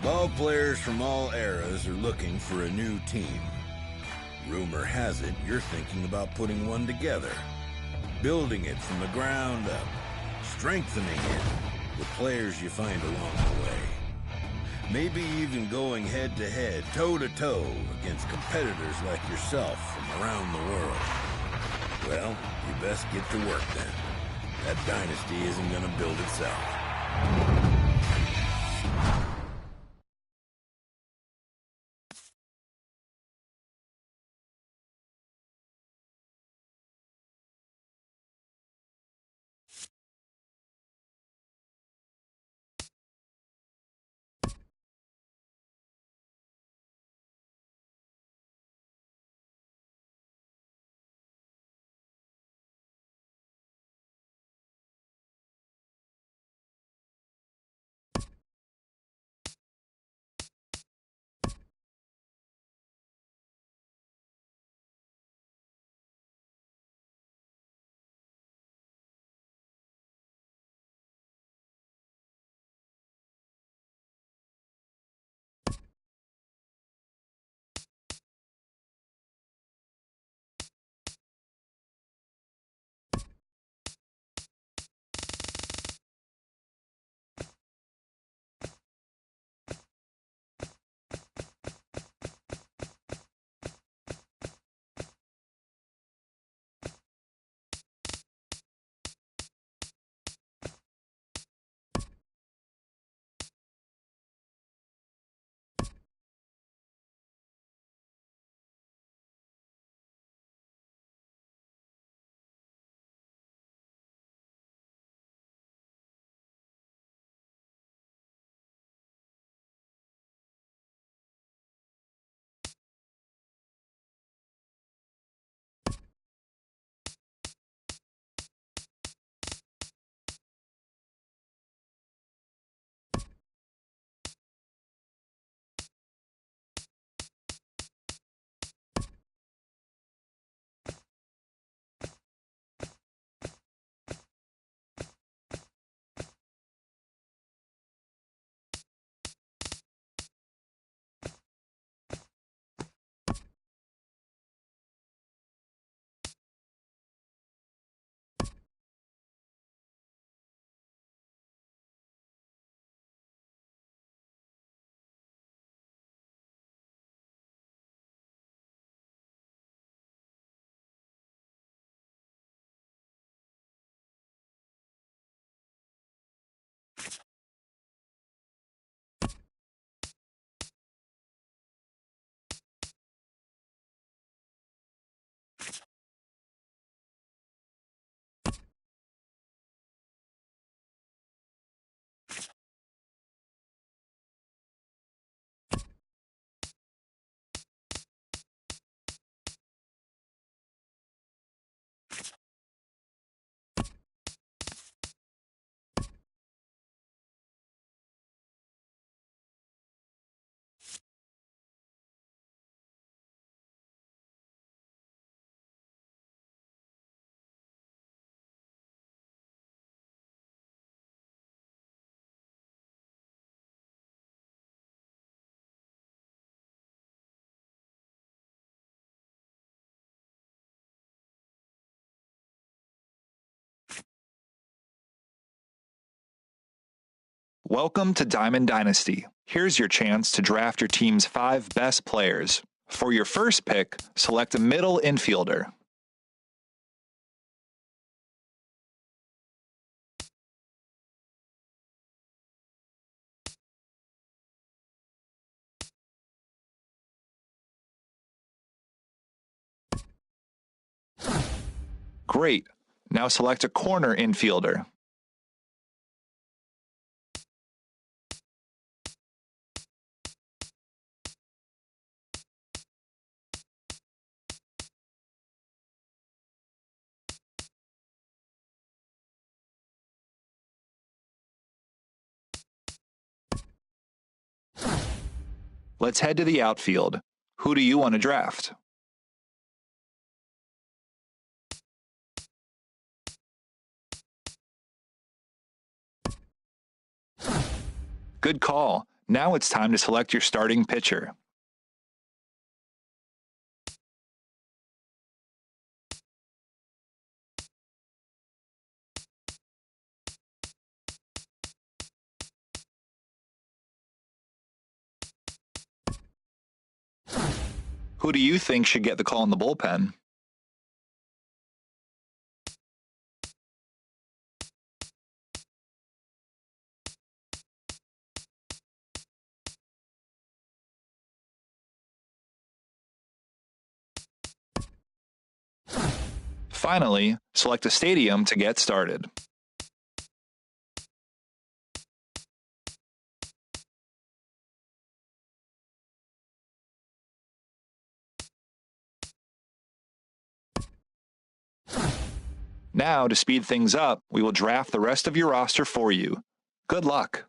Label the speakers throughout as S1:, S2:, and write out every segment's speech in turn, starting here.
S1: Ball players from all eras are looking for a new team. Rumor has it you're thinking about putting one together, building it from the ground up, strengthening it with players you find along the way. Maybe even going head-to-head, toe-to-toe against competitors like yourself from around the world. Well, you best get to work then. That dynasty isn't gonna build itself.
S2: Welcome to Diamond Dynasty. Here's your chance to draft your team's 5 best players. For your first pick, select a middle infielder. Great. Now select a corner infielder. Let's head to the outfield. Who do you want to draft? Good call. Now it's time to select your starting pitcher. Who do you think should get the call in the bullpen? Finally, select a stadium to get started. Now, to speed things up, we will draft the rest of your roster for you. Good luck.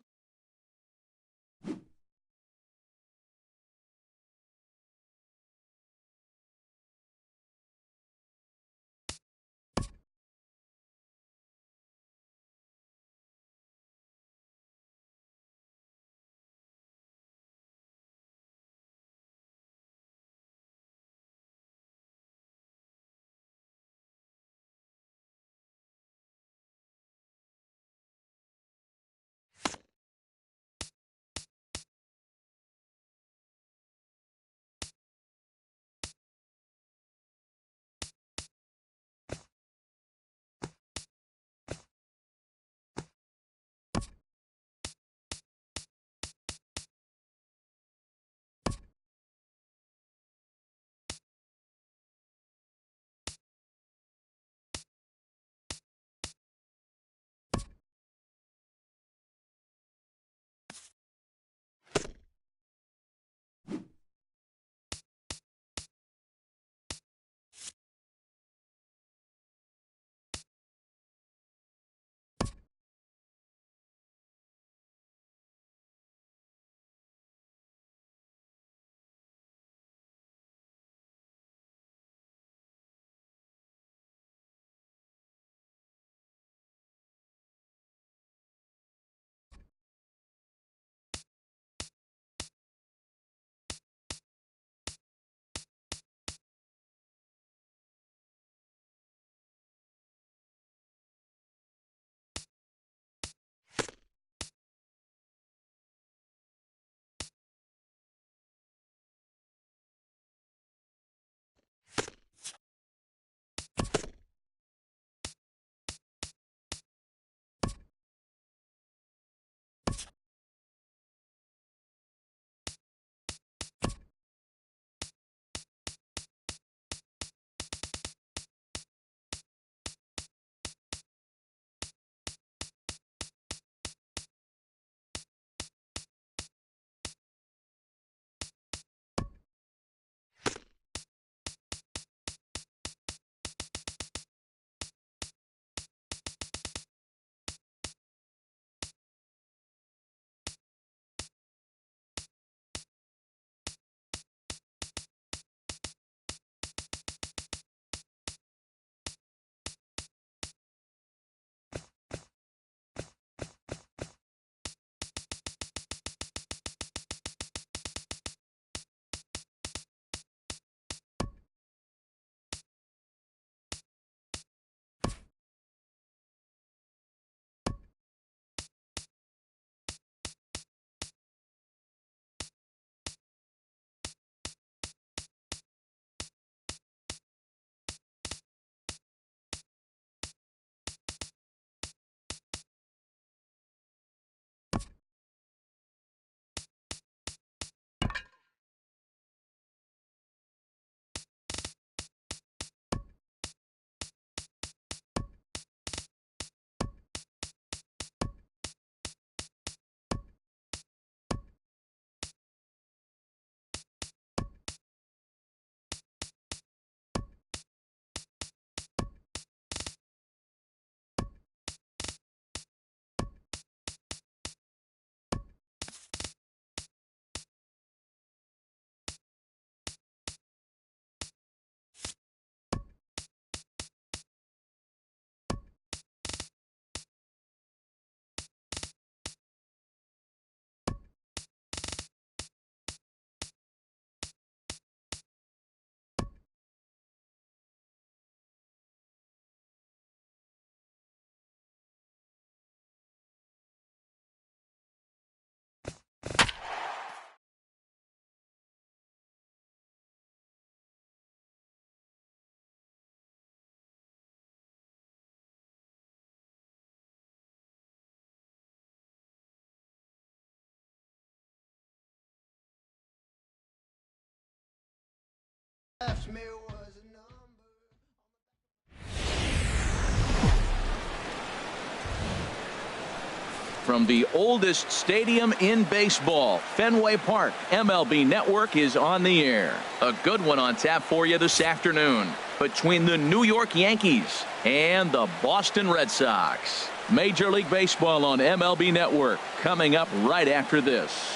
S3: From the oldest stadium in baseball, Fenway Park, MLB Network is on the air. A good one on tap for you this afternoon between the New York Yankees and the Boston Red Sox. Major League Baseball on MLB Network coming up right after this.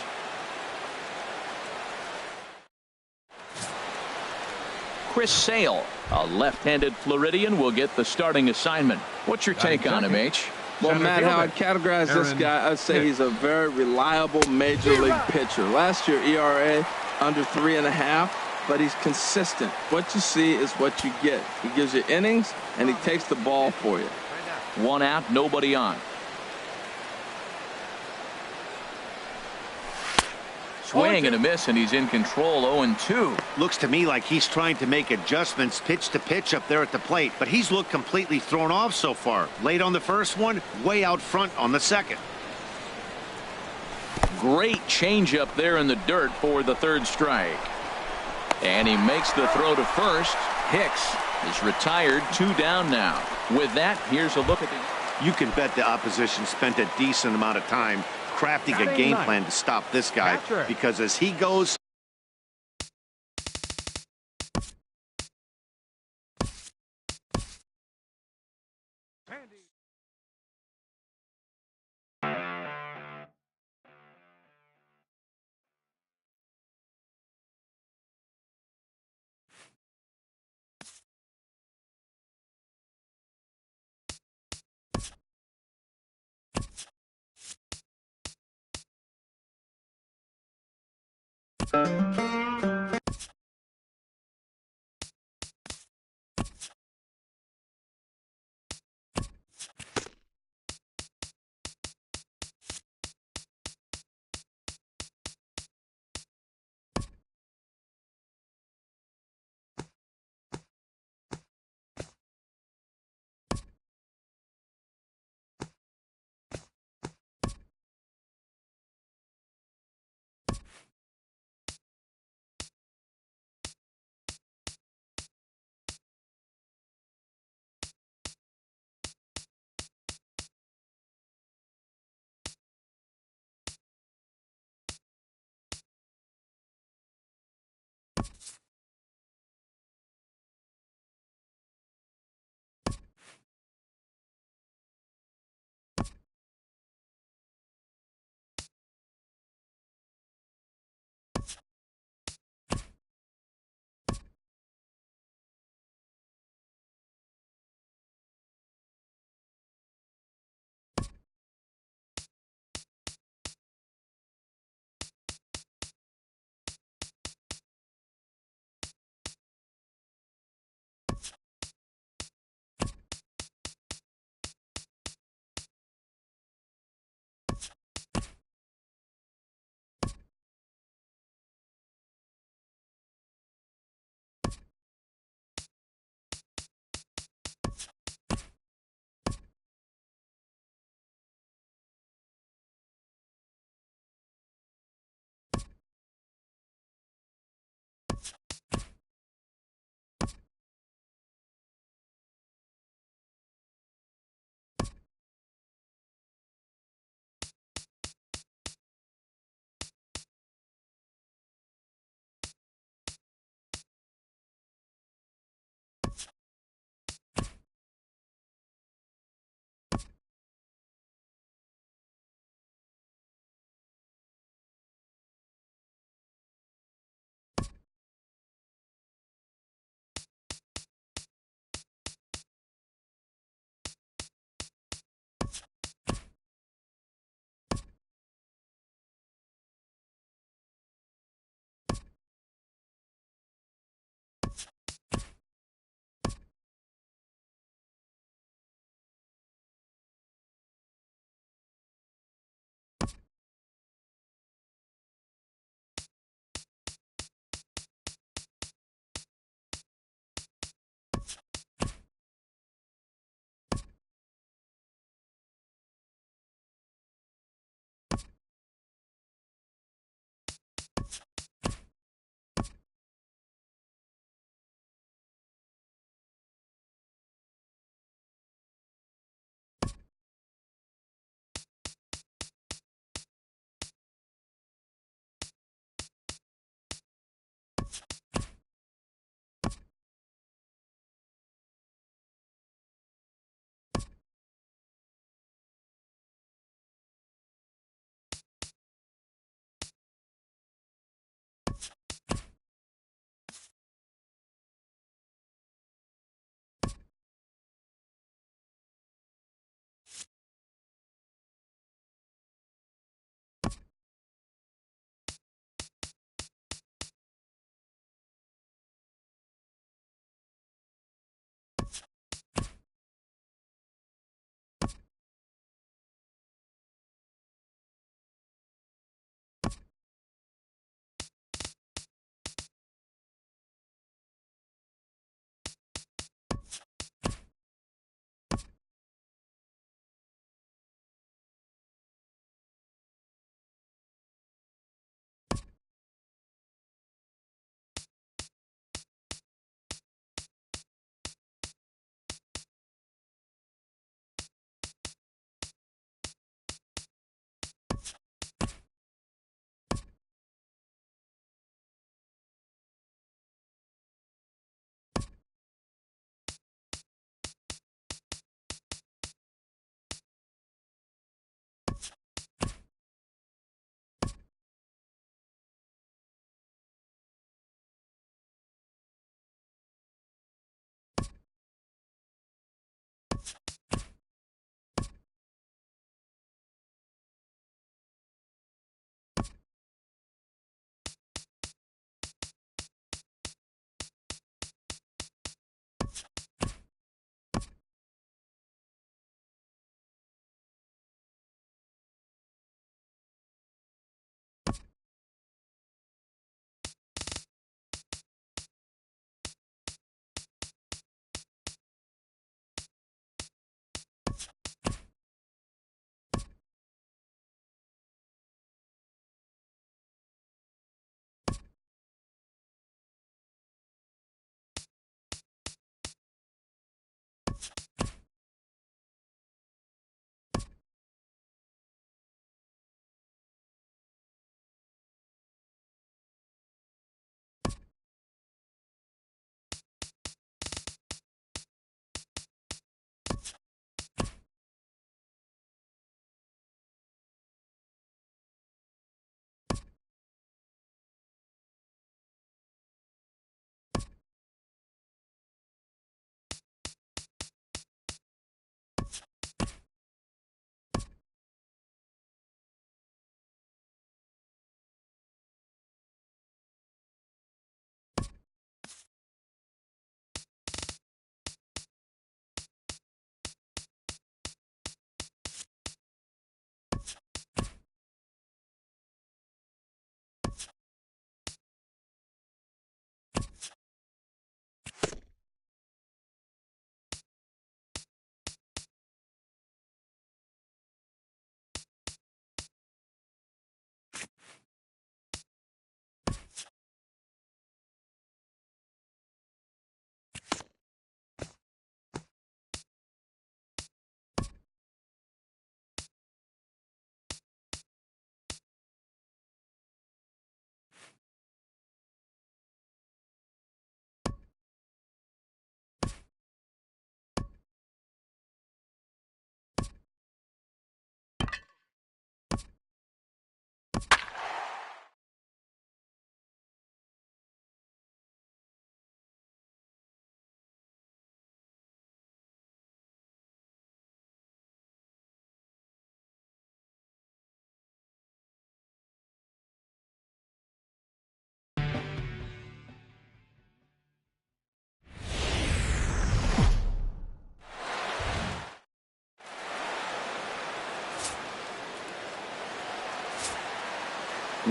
S3: Chris Sale, a left-handed Floridian, will get the starting assignment. What's your take on him, H?
S4: Well, Matt, how I categorize this guy, I'd say he's a very reliable major league pitcher. Last year, ERA under 3.5, but he's consistent. What you see is what you get. He gives you innings, and he takes the ball for you.
S3: One out, nobody on. Swing and a miss, and he's in control. 0-2.
S5: Looks to me like he's trying to make adjustments pitch to pitch up there at the plate, but he's looked completely thrown off so far. Late on the first one, way out front on the second.
S3: Great changeup there in the dirt for the third strike. And he makes the throw to first. Hicks is retired. 2 down now. With that, here's a look at the...
S5: You can bet the opposition spent a decent amount of time crafting a game plan to stop this guy, because as he goes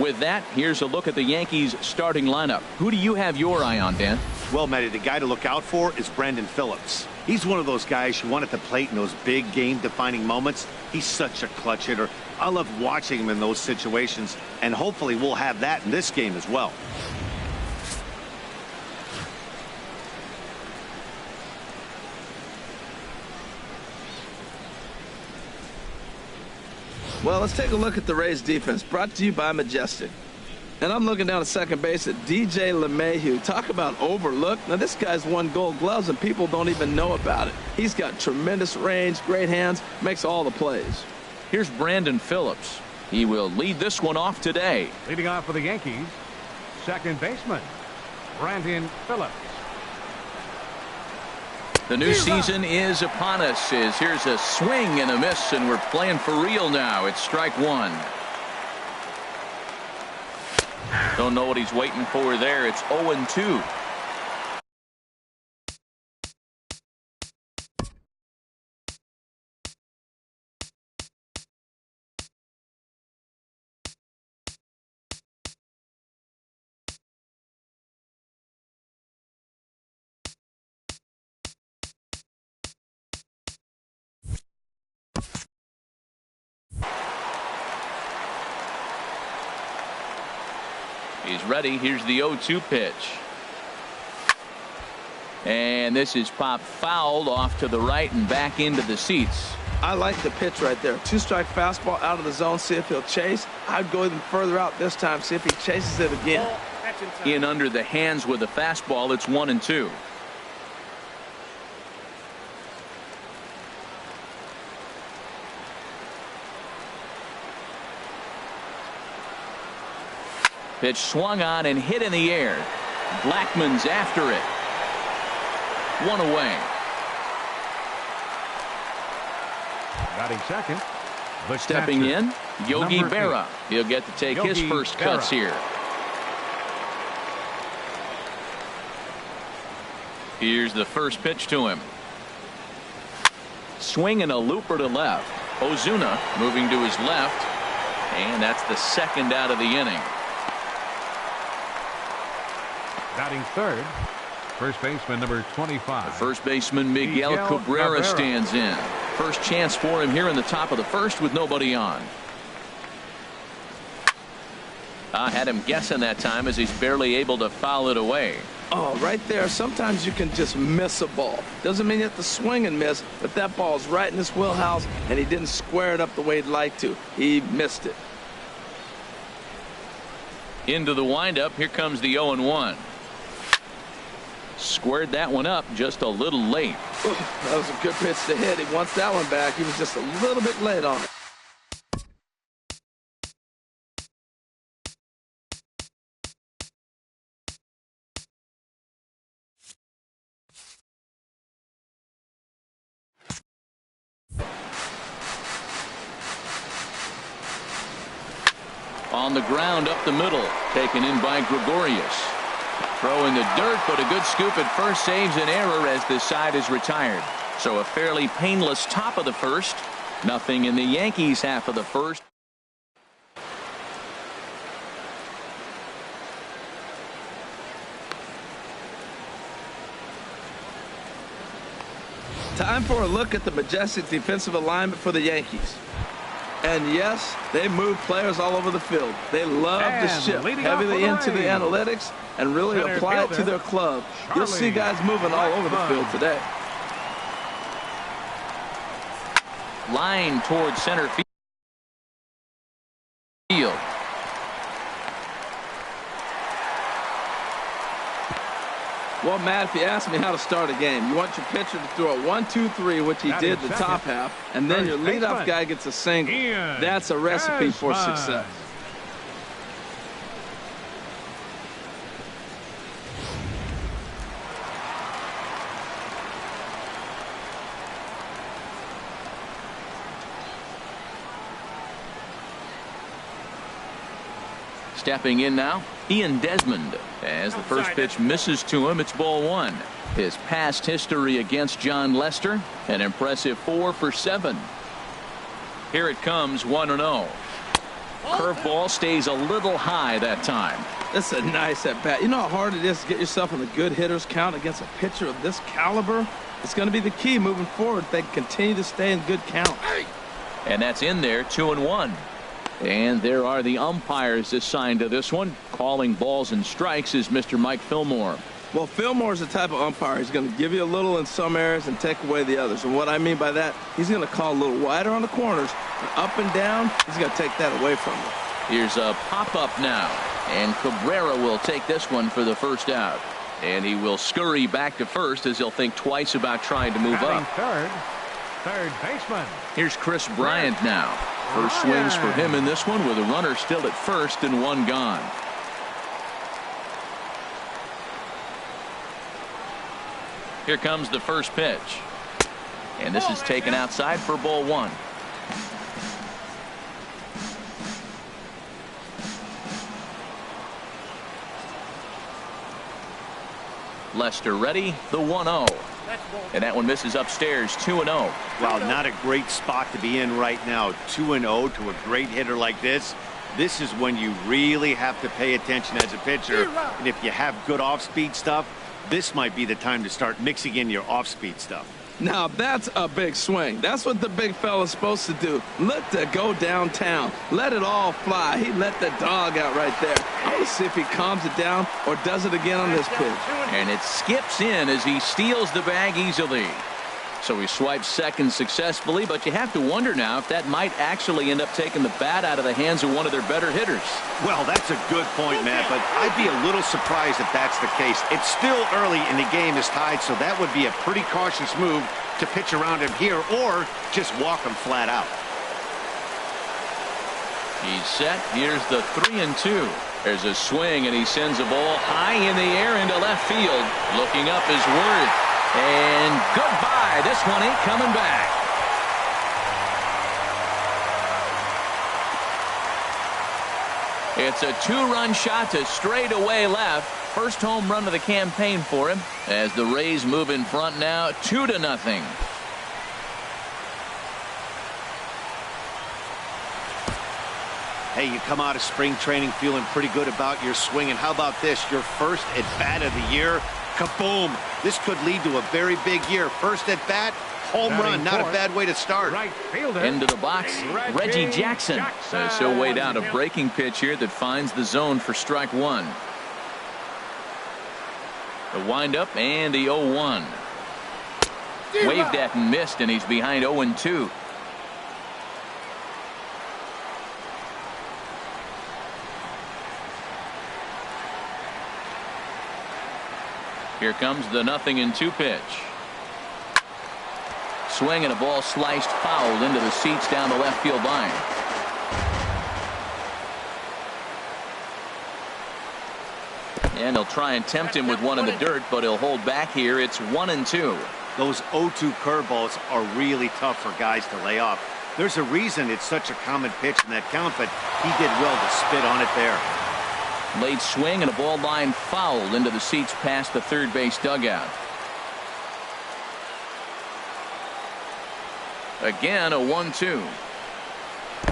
S3: With that, here's a look at the Yankees starting lineup. Who do you have your eye on, Dan?
S5: Well, Matty, the guy to look out for is Brandon Phillips. He's one of those guys you want at the plate in those big game-defining moments. He's such a clutch hitter. I love watching him in those situations, and hopefully we'll have that in this game as well.
S4: Well, let's take a look at the Rays defense, brought to you by Majestic. And I'm looking down at second base at DJ LeMahieu. Talk about overlooked. Now, this guy's won Gold Gloves, and people don't even know about it. He's got tremendous range, great hands, makes all the plays.
S3: Here's Brandon Phillips. He will lead this one off today.
S6: Leading off for the Yankees, second baseman, Brandon Phillips.
S3: The new season is upon us. Here's a swing and a miss, and we're playing for real now. It's strike one. Don't know what he's waiting for there. It's 0-2. He's ready. Here's the 0-2 pitch. And this is popped fouled off to the right and back into the seats.
S4: I like the pitch right there. Two-strike fastball out of the zone. See if he'll chase. I'd go even further out this time. See if he chases it again.
S3: In under the hands with a fastball. It's 1-2. Pitch swung on and hit in the air. Blackmon's after it. One away.
S6: Batting second.
S3: Stepping in, Yogi Berra. He'll get to take his first cuts here. Here's the first pitch to him. Swing and a looper to left. Ozuna moving to his left. And that's the second out of the inning.
S6: Batting third, first baseman number 25.
S3: The first baseman Miguel Cabrera stands in. First chance for him here in the top of the first with nobody on. I had him guessing that time as he's barely able to foul it away.
S4: Oh, right there. Sometimes you can just miss a ball. Doesn't mean you have to swing and miss, but that ball's right in his wheelhouse, and he didn't square it up the way he'd like to. He missed it.
S3: Into the windup. Here comes the 0-1. Squared that one up just a little late.
S4: Ooh, that was a good pitch to hit. He wants that one back. He was just a little bit late on it.
S3: On the ground up the middle. Taken in by Gregorius. Throw in the dirt, but a good scoop at first saves an error as this side is retired. So a fairly painless top of the first. Nothing in the Yankees half of the first.
S4: Time for a look at the Majestic defensive alignment for the Yankees. And yes, they move players all over the field. They love to shift heavily into the analytics and really apply it to their club. You'll see guys moving all over the field today.
S3: Line towards center field.
S4: Well, Matt, if you ask me how to start a game, you want your pitcher to throw a 1-2-3, which he did the top half, and then your leadoff guy gets a single. That's a recipe for success.
S3: Stepping in now, Ian Desmond. As the first pitch misses to him, it's ball one. His past history against John Lester, an impressive 4 for 7. Here it comes, 1-0. Curveball stays a little high that time.
S4: That's a nice at bat. You know how hard it is to get yourself in a good hitter's count against a pitcher of this caliber? It's going to be the key moving forward if they can continue to stay in good count.
S3: And that's in there, 2-1. And there are the umpires assigned to this one. Calling balls and strikes is Mr. Mike Fillmore.
S4: Well, Fillmore's the type of umpire. He's going to give you a little in some areas and take away the others. And what I mean by that, he's going to call a little wider on the corners. And up and down, he's going to take that away from you.
S3: Here's a pop-up now. And Cabrera will take this one for the first out. And he will scurry back to first as he'll think twice about trying to move up.
S6: Third baseman.
S3: Here's Chris Bryant now. First swings for him in this one with a runner still at first and one gone. Here comes the first pitch. And this is taken outside for ball one. Lester ready, the 1-0. And that one misses upstairs, 2-0.
S5: Wow, not a great spot to be in right now. 2-0 to a great hitter like this. This is when you really have to pay attention as a pitcher. And if you have good off-speed stuff, this might be the time to start mixing in your off-speed stuff.
S4: Now that's a big swing. That's what the big fella's supposed to do. Let that go downtown. Let it all fly. He let the dog out right there. I want to see if he calms it down or does it again on this pitch.
S3: And it skips in as he steals the bag easily. So he swipes second successfully, but you have to wonder now if that might actually end up taking the bat out of the hands of one of their better hitters.
S5: Well, that's a good point, Matt, but I'd be a little surprised if that's the case. It's still early and the game is tied, so that would be a pretty cautious move to pitch around him here or just walk him flat out.
S3: He's set. Here's the 3-2. There's a swing, and he sends a ball high in the air into left field. Looking up is Worth. And goodbye. This one ain't coming back. It's a two-run shot to straightaway left. First home run of the campaign for him as the Rays move in front now 2-0.
S5: Hey, you come out of spring training feeling pretty good about your swing, and how about this? Your first at bat of the year. Kaboom! This could lead to a very big year. First at bat, home run. Not a bad way to start.
S6: Right fielder.
S3: Into the box, Reggie Jackson. So she'll wait out a breaking pitch here that finds the zone for strike one. The windup and the 0-1. Waved at and missed, and he's behind 0-2. Here comes the 0-2 pitch. Swing and a ball sliced foul into the seats down the left field line. And they'll try and tempt him with one in the dirt, but he'll hold back here. It's 1-2.
S5: Those 0-2 curveballs are really tough for guys to lay off. There's a reason it's such a common pitch in that count, but he did well to spit on it there.
S3: Late swing and a ball line foul into the seats past the third base dugout. Again, a 1-2.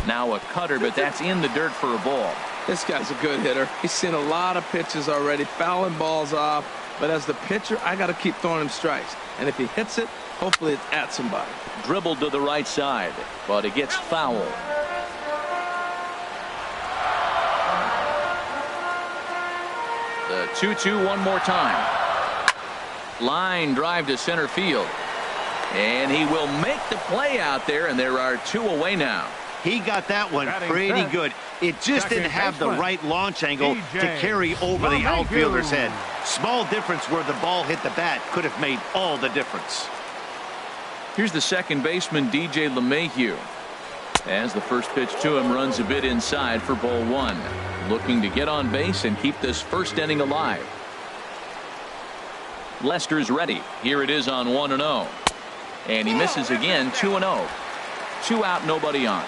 S3: Now a cutter, but that's in the dirt for a ball.
S4: This guy's a good hitter. He's seen a lot of pitches already, fouling balls off. But as the pitcher, I got to keep throwing him strikes. And if he hits it, hopefully it's at somebody.
S3: Dribbled to the right side, but it gets foul. The 2-2 one more time. Line drive to center field. And he will make the play out there, and there are two away now.
S5: He got that one pretty good. It just didn't have the right launch angle to carry over the outfielder's head. Small difference where the ball hit the bat could have made all the difference.
S3: Here's the second baseman, DJ LeMahieu. As the first pitch to him runs a bit inside for ball one. Looking to get on base and keep this first inning alive. Lester's ready. Here it is on 1-0. And he misses again, 2-0. 2 out, nobody on.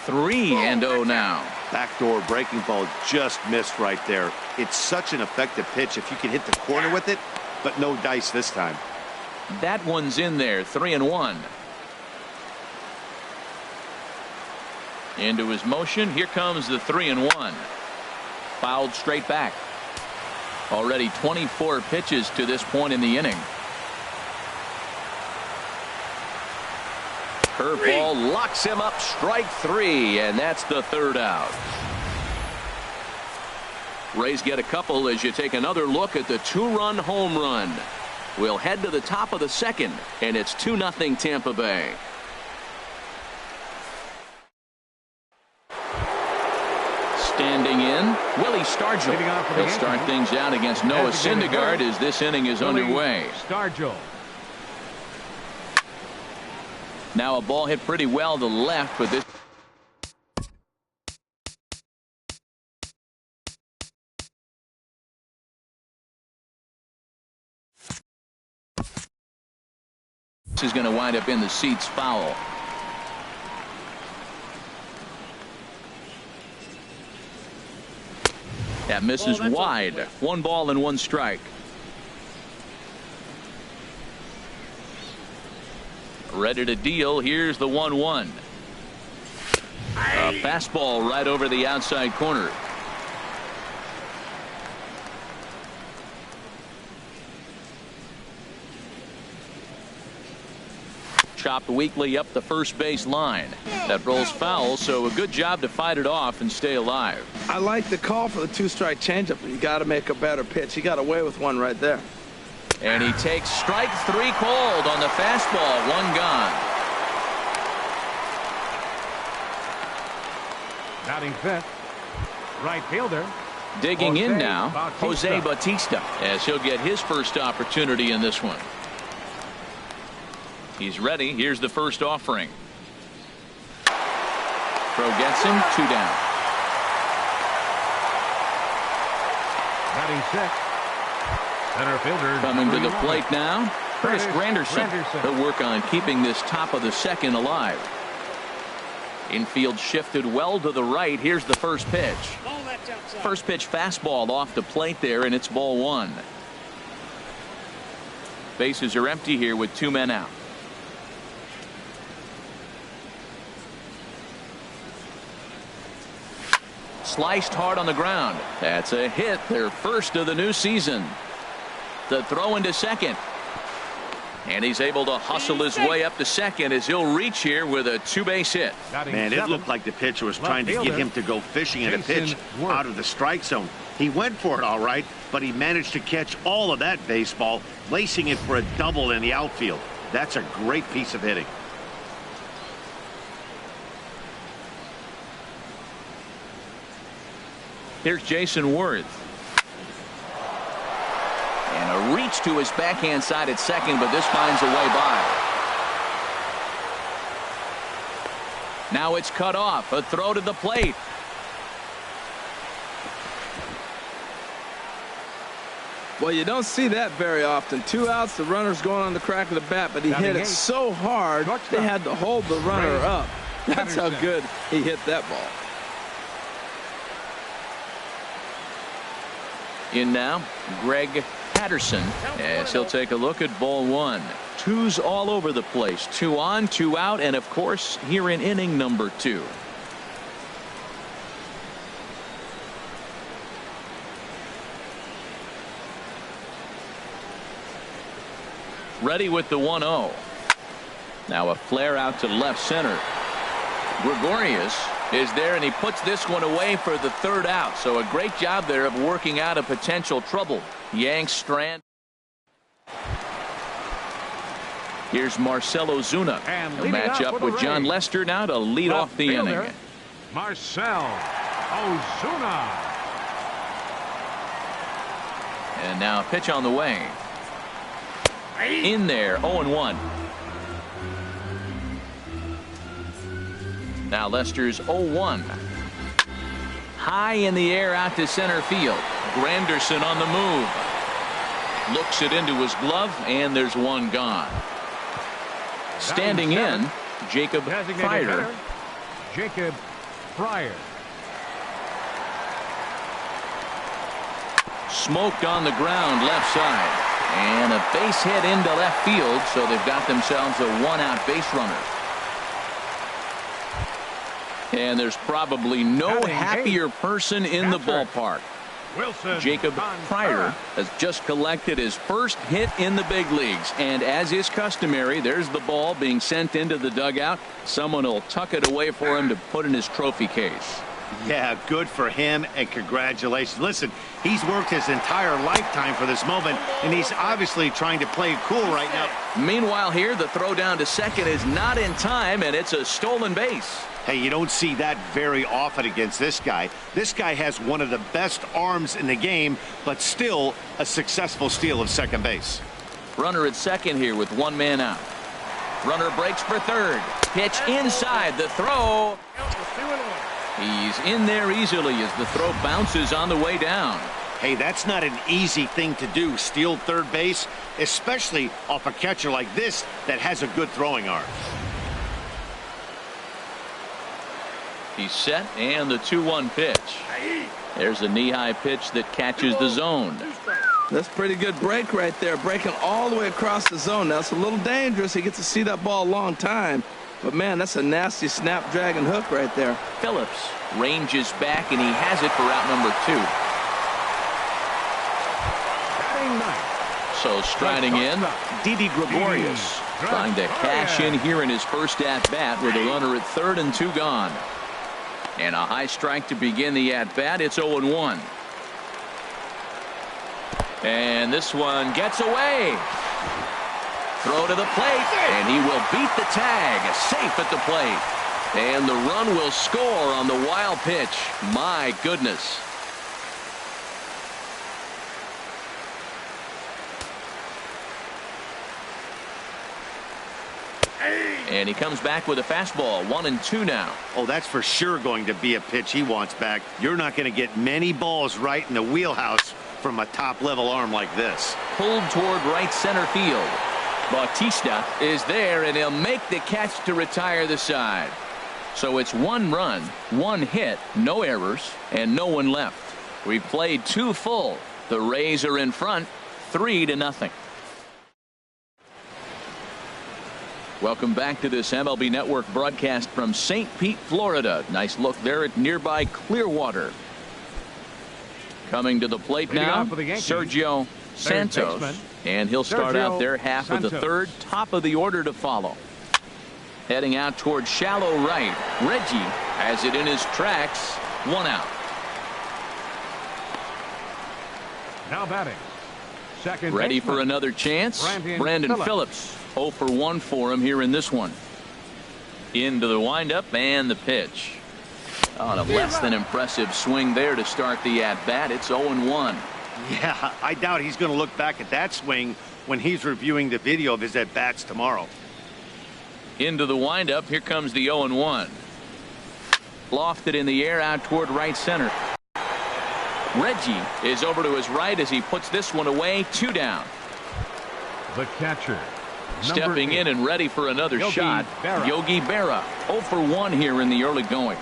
S3: 3-0 now.
S5: Backdoor breaking ball just missed right there. It's such an effective pitch if you can hit the corner with it, but no dice this time.
S3: That one's in there, 3-1. Into his motion. Here comes the 3-1. Fouled straight back. Already 24 pitches to this point in the inning.
S7: Curveball locks him up, strike 3, and that's the 3rd out.
S3: Rays get a couple as you take another look at the 2-run home run. We'll head to the top of the 2nd, and it's 2-0 Tampa Bay. Standing in, Willie Stargell. He'll start things out against Noah Syndergaard as this inning is underway.
S6: Stargell.
S3: Now a ball hit pretty well to left, but this is going to wind up in the seats foul. That misses wide. 1 ball and 1 strike. Ready to deal. Here's the 1-1. A fastball right over the outside corner. Chopped weakly up the first base line. That rolls foul, so a good job to fight it off and stay alive.
S4: I like the call for the 2-strike changeup, but you got to make a better pitch. He got away with one right there.
S3: And he takes strike 3 cold on the fastball. 1 gone.
S6: Batting 5th. Right fielder.
S3: Digging in now,
S6: Bautista.
S3: Jose Bautista, as he'll get his first opportunity in this one. He's ready. Here's the first offering. Throw gets him. 2 down.
S6: Batting 6th. Center fielder
S3: Coming to the plate now, Curtis Granderson.
S6: Granderson.
S3: He'll work on keeping this top of the 2nd alive. Infield shifted well to the right. Here's the first pitch. First pitch fastball off the plate there, and it's ball 1. Bases are empty here with 2 men out. Sliced hard on the ground. That's a hit, their first of the new season. The throw into second. And he's able to hustle his way up to second as he'll reach here with a 2-base hit.
S5: Man, it looked like the pitcher was trying to get him to go fishing at a pitch out of the strike zone. He went for it all right, but he managed to catch all of that baseball, lacing it for a double in the outfield. That's a great piece of hitting.
S3: Here's Jason Worth. And a reach to his backhand side at second, but this finds a way by. Now it's cut off. A throw to the plate.
S4: Well, you don't see that very often. 2 outs, the runner's going on the crack of the bat, but he hit it so hard they had to hold the runner up. That's how good he hit that ball.
S3: In now, Greg Patterson, as he'll take a look at ball 1. 2s all over the place. 2 on, 2 out, and of course here in inning number 2. Ready with the 1-0. Now a flare out to left center. Gregorius is there, and he puts this one away for the 3rd out. So a great job there of working out a potential trouble. Yanks strand. Here's Marcell Ozuna. He'll match up with John Lester now to lead off the inning.
S6: Marcell Ozuna.
S3: And now a pitch on the way. In there, 0-1. Now Lester's 0-1. High in the air out to center field. Granderson on the move. Looks it into his glove, and there's 1 gone. Standing in, Jacob Fryer.
S6: Jacob Fryer.
S3: Smoked on the ground left side. And a base hit into left field, so they've got themselves a 1-out base runner. And there's probably no happier person in the ballpark.
S6: Wilson
S3: Jacob Pryor has just collected his first hit in the big leagues. And as is customary, there's the ball being sent into the dugout. Someone will tuck it away for him to put in his trophy case.
S5: Yeah, good for him, and congratulations. Listen, he's worked his entire lifetime for this moment, and he's obviously trying to play it cool right now.
S3: Meanwhile here, the throw down to second is not in time, and it's a stolen base.
S5: Hey, you don't see that very often against this guy. This guy has one of the best arms in the game, but still a successful steal of second base.
S3: Runner at second here with one man out. Runner breaks for third. Pitch inside. The throw. He's in there easily as the throw bounces on the way down.
S5: Hey, that's not an easy thing to do, steal third base, especially off a catcher like this that has a good throwing arm.
S3: He's set, and the 2-1 pitch. There's a knee-high pitch that catches the zone.
S4: That's pretty good break right there, breaking all the way across the zone. Now, it's a little dangerous. He gets to see that ball a long time. But, man, that's a nasty snapdragon hook right there.
S3: Phillips ranges back, and he has it for out number 2. So striding in, Didi Gregorius trying to cash in here in his first at-bat with a runner at third and 2 gone. And a high strike to begin the at-bat. It's 0-1. And this one gets away. Throw to the plate, and he will beat the tag. Safe at the plate. And the run will score on the wild pitch. My goodness. And he comes back with a fastball. 1-2 now.
S5: Oh, that's for sure going to be a pitch he wants back. You're not going to get many balls right in the wheelhouse from a top-level arm like this.
S3: Pulled toward right center field. Bautista is there, and he'll make the catch to retire the side. So it's 1 run, 1 hit, no errors, and no one left. We've played 2 full. The Rays are in front, 3-0. Welcome back to this MLB Network broadcast from St. Pete, Florida. Nice look there at nearby Clearwater. Coming to the plate now, Sergio Santos. And he'll start out there, half of the third, top of the order to follow. Heading out towards shallow right. Reggie has it in his tracks. 1 out.
S6: Now batting. Second
S3: ready
S6: baseman.
S3: For another chance. Brandon Phillips. 0 for 1 for him here in this one. Into the windup and the pitch. On a less than impressive swing there to start the at-bat. It's 0-1.
S5: Yeah, I doubt he's going to look back at that swing when he's reviewing the video of his at-bats tomorrow.
S3: Into the windup. Here comes the 0-1. Lofted in the air out toward right center. Reggie is over to his right as he puts this one away. 2 down.
S6: The catcher.
S3: Stepping in and ready for another shot. Yogi Berra. 0 for 1 here in the early going.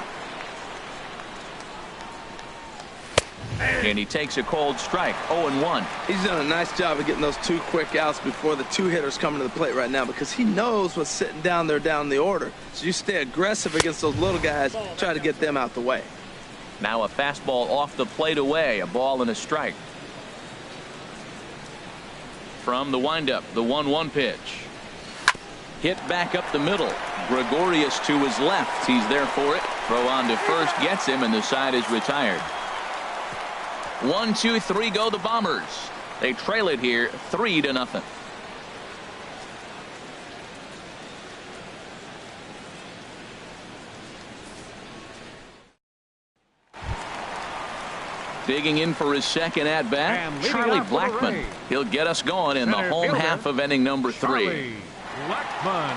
S3: And he takes a cold strike. 0-1.
S4: He's done a nice job of getting those 2 quick outs before the 2 hitters coming to the plate right now, because he knows what's sitting down there down the order. So you stay aggressive against those little guys, try to get them out the way.
S3: Now a fastball off the plate away. A ball and a strike. From the windup, the 1-1 pitch. Hit back up the middle. Gregorius to his left. He's there for it. Throw on to first gets him, and the side is retired. 1, 2, 3 go the Bombers. They trail it here 3-0. Digging in for his second at bat, Charlie Blackmon. He'll get us going in the home half of inning number 3.
S6: Blackmon.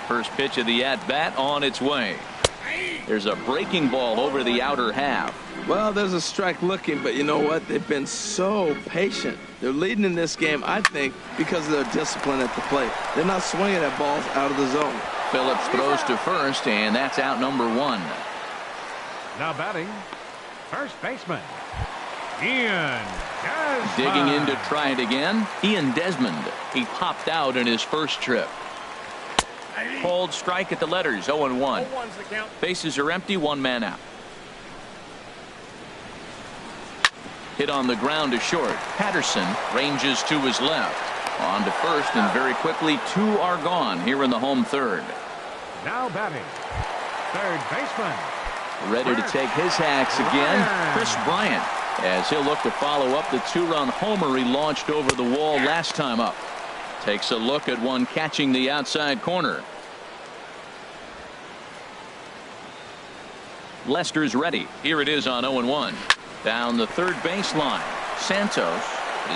S3: First pitch of the at bat on its way. There's a breaking ball over the outer half.
S4: Well, there's a strike looking, but you know what? They've been so patient. They're leading in this game, I think, because of their discipline at the plate. They're not swinging at balls out of the zone.
S3: Phillips throws to first, and that's out number 1.
S6: Now batting, first baseman, Ian Desmond.
S3: Digging in to try it again, Ian Desmond. He popped out in his first trip. Called strike at the letters, 0-1. Bases are empty, one man out. Hit on the ground to short. Patterson ranges to his left. On to first, and very quickly, two are gone here in the home third.
S6: Now batting, third baseman.
S3: Ready to take his hacks again, Chris Bryant, as he'll look to follow up the two-run homer he launched over the wall last time up. Takes a look at one catching the outside corner. Lester's ready. Here it is on 0-1. Down the third baseline. Santos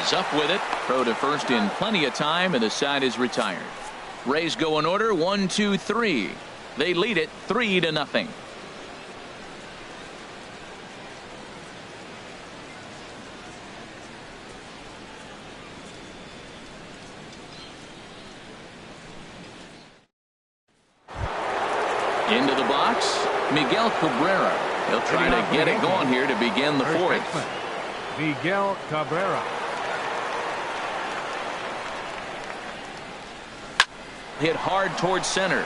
S3: is up with it. Throw to first in plenty of time, and the side is retired. Rays go in order, 1, 2, 3. They lead it 3-0. Into the box, Miguel Cabrera. He'll try to get it going here to begin the fourth.
S6: Miguel Cabrera.
S3: Hit hard towards center,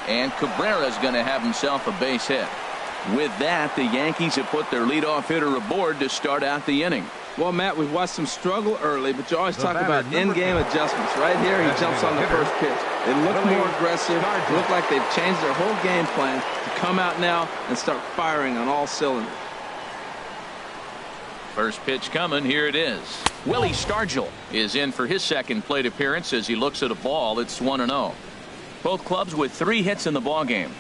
S3: and Cabrera's going to have himself a base hit. With that, the Yankees have put their leadoff hitter aboard to start out the inning.
S4: Well, Matt, we've watched him struggle early, but you always talk about in-game adjustments. Right here, he jumps on the first pitch. They look more aggressive. It look like they've changed their whole game plan to come out now and start firing on all cylinders.
S3: First pitch coming. Here it is. Willie Stargell is in for his second plate appearance as he looks at a ball. It's 1-0. Both clubs with 3 hits in the ballgame.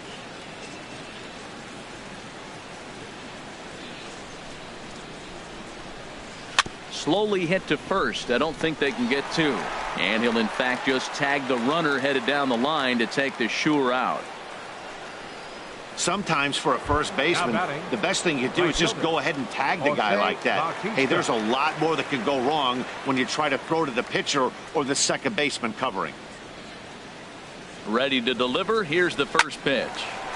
S3: Slowly hit to first. I don't think they can get 2. And he'll in fact just tag the runner headed down the line to take the sure out.
S5: Sometimes for a first baseman, the best thing you do is just go ahead and tag the guy like that. Hey, there's a lot more that can go wrong when you try to throw to the pitcher or the second baseman covering.
S3: Ready to deliver. Here's the first pitch.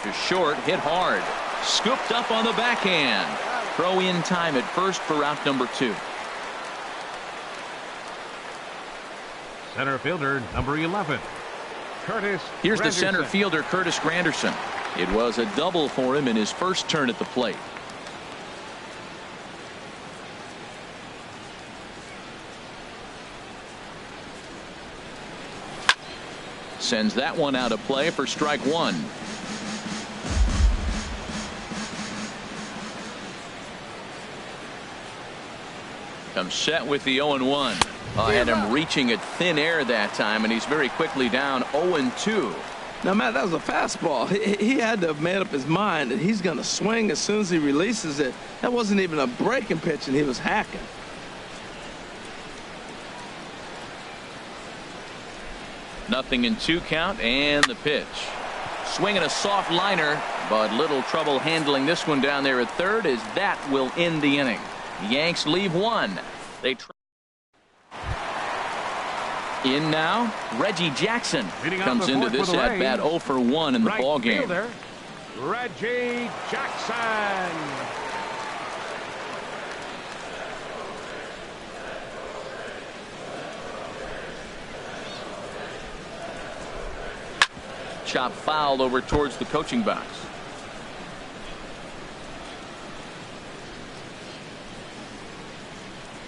S3: To short, hit hard. Scooped up on the backhand. Throw in time at first for out number 2.
S6: Center fielder, number 11, Curtis
S3: Here's
S6: Granderson.
S3: The center fielder, Curtis Granderson. It was a double for him in his first turn at the plate. Sends that one out of play for strike 1. Comes set with the 0-1. Had him reaching at thin air that time, and he's very quickly down 0-2.
S4: Now, Matt, that was a fastball. He had to have made up his mind that he's going to swing as soon as he releases it. That wasn't even a breaking pitch, and he was hacking.
S3: Nothing in 2 count, and the pitch. Swinging a soft liner, but little trouble handling this one down there at third, as that will end the inning. The Yanks leave 1. They in now, Reggie Jackson comes into this at bat 0 for 1 in the ball game.
S6: Reggie Jackson.
S3: Chop foul over towards the coaching box.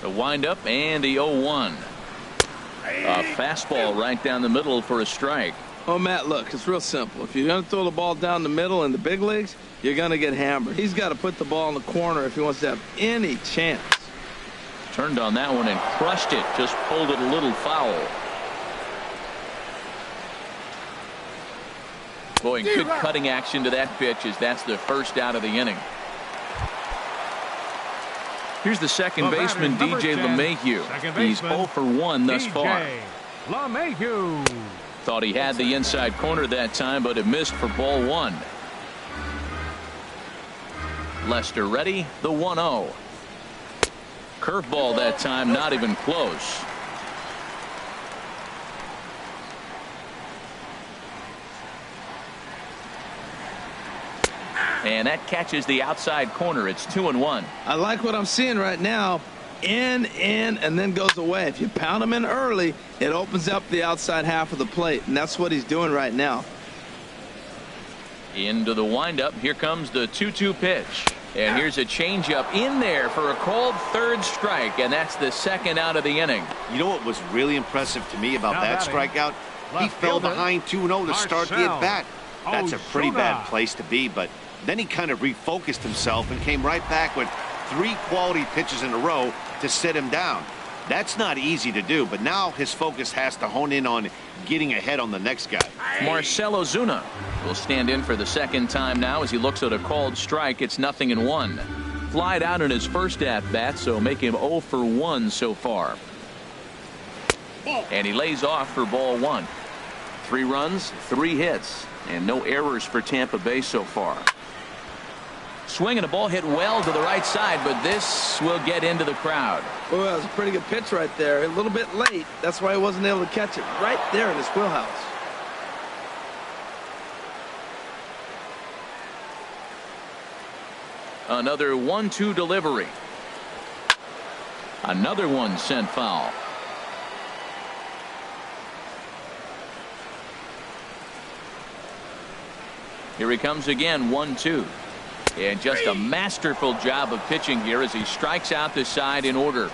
S3: The windup and the 0-1. A fastball right down the middle for a strike.
S4: Oh, Matt, look, it's real simple. If you're going to throw the ball down the middle in the big leagues, you're going to get hammered. He's got to put the ball in the corner if he wants to have any chance.
S3: Turned on that one and crushed it. Just pulled it a little foul. Boy, good cutting action to that pitch as that's the first out of the inning. Here's the second baseman, DJ LeMahieu. He's 0 for 1 thus far.
S6: LeMahieu.
S3: Thought he had the inside corner that time, but it missed for ball 1. Lester ready, the 1-0. Curveball that time, not even close. And that catches the outside corner. It's 2-1.
S4: I like what I'm seeing right now. In, and then goes away. If you pound him in early, it opens up the outside half of the plate, and that's what he's doing right now.
S3: Into the windup. Here comes the 2-2 pitch. And here's a changeup in there for a called third strike, and that's the second out of the inning.
S5: You know what was really impressive to me about that strikeout? He fell behind 2-0 to start the at-bat. That's a pretty bad place to be, but then he kind of refocused himself and came right back with 3 quality pitches in a row to sit him down. That's not easy to do, but now his focus has to hone in on getting ahead on the next guy.
S3: Marcell Ozuna will stand in for the second time now as he looks at a called strike. It's 0-1. Flied out in his first at-bat, so make him 0 for 1 so far. And he lays off for ball 1. 3 runs, 3 hits, and no errors for Tampa Bay so far. Swinging a ball hit well to the right side, but this will get into the crowd.
S4: Well, that was a pretty good pitch right there. A little bit late. That's why he wasn't able to catch it right there in his wheelhouse.
S3: Another 1-2 delivery. Another one sent foul. Here he comes again, 1-2. And just a masterful job of pitching here as he strikes out the side in order.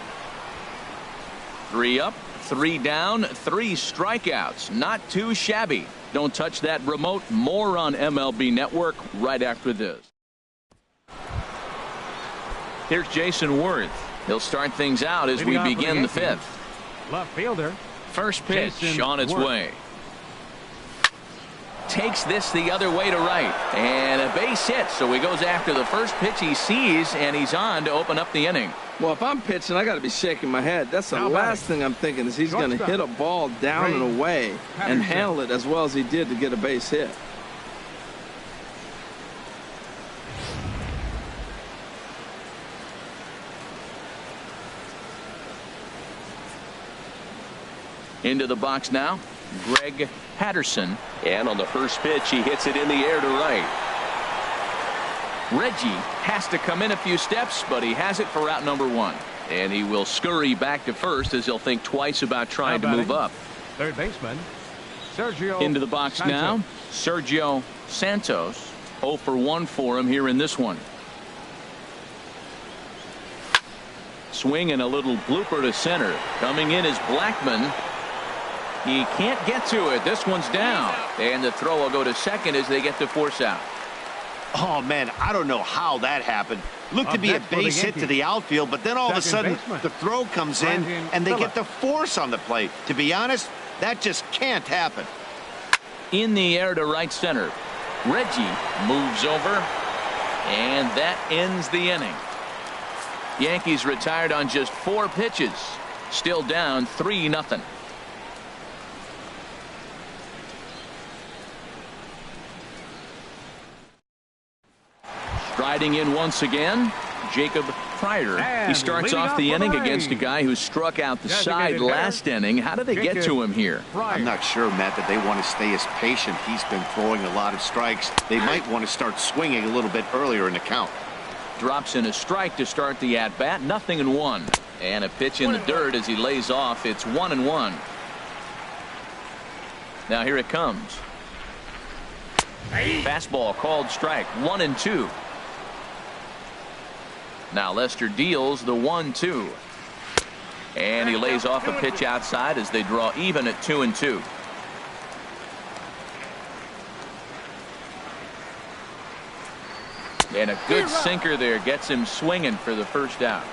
S3: 3 up, 3 down, 3 strikeouts. Not too shabby. Don't touch that remote. More on MLB Network right after this. Here's Jason Worth. He'll start things out as we begin the 5th.
S6: Left fielder.
S3: First pitch
S6: Jason
S3: on its
S6: Worth.
S3: way. Takes this the other way to right, and a base hit, so he goes after the first pitch he sees, and he's on to open up the inning.
S4: Well, if I'm pitching, I got to be shaking my head. That's the last thing I'm thinking is he's going to hit a ball down and away and handle it as well as he did to get a base hit.
S3: Into the box now, Greg Patterson.
S7: And on the first pitch, he hits it in the air to right.
S3: Reggie has to come in a few steps, but he has it for out number 1. And he will scurry back to first as he'll think twice about trying to move up.
S6: Third baseman, Sergio
S3: Into the box
S6: Santos.
S3: now, Sergio Santos. 0 for 1 for him here in this one. Swing and a little blooper to center. Coming in is Blackman. He can't get to it. This one's down. And the throw will go to second as they get to force out.
S5: Oh, man, I don't know how that happened. Looked to be a base hit to the outfield, but then all of a sudden the throw comes in and they get the force on the plate. To be honest, that just can't happen.
S3: In the air to right center. Reggie moves over, and that ends the inning. Yankees retired on just 4 pitches. Still down 3-0. Striding in once again, Jacob Pryor. He starts off the inning against a guy who struck out the side last inning. How did they get to him here?
S5: I'm not sure, Matt, that they want to stay as patient. He's been throwing a lot of strikes. They might want to start swinging a little bit earlier in the count.
S3: Drops in a strike to start the at-bat. 0-1. And a pitch in the dirt as he lays off. It's 1-1. Now here it comes. Fastball called strike. 1-2. Now Lester deals the 1-2. And he lays off a pitch outside as they draw even at 2-2. And a good sinker there gets him swinging for the first out.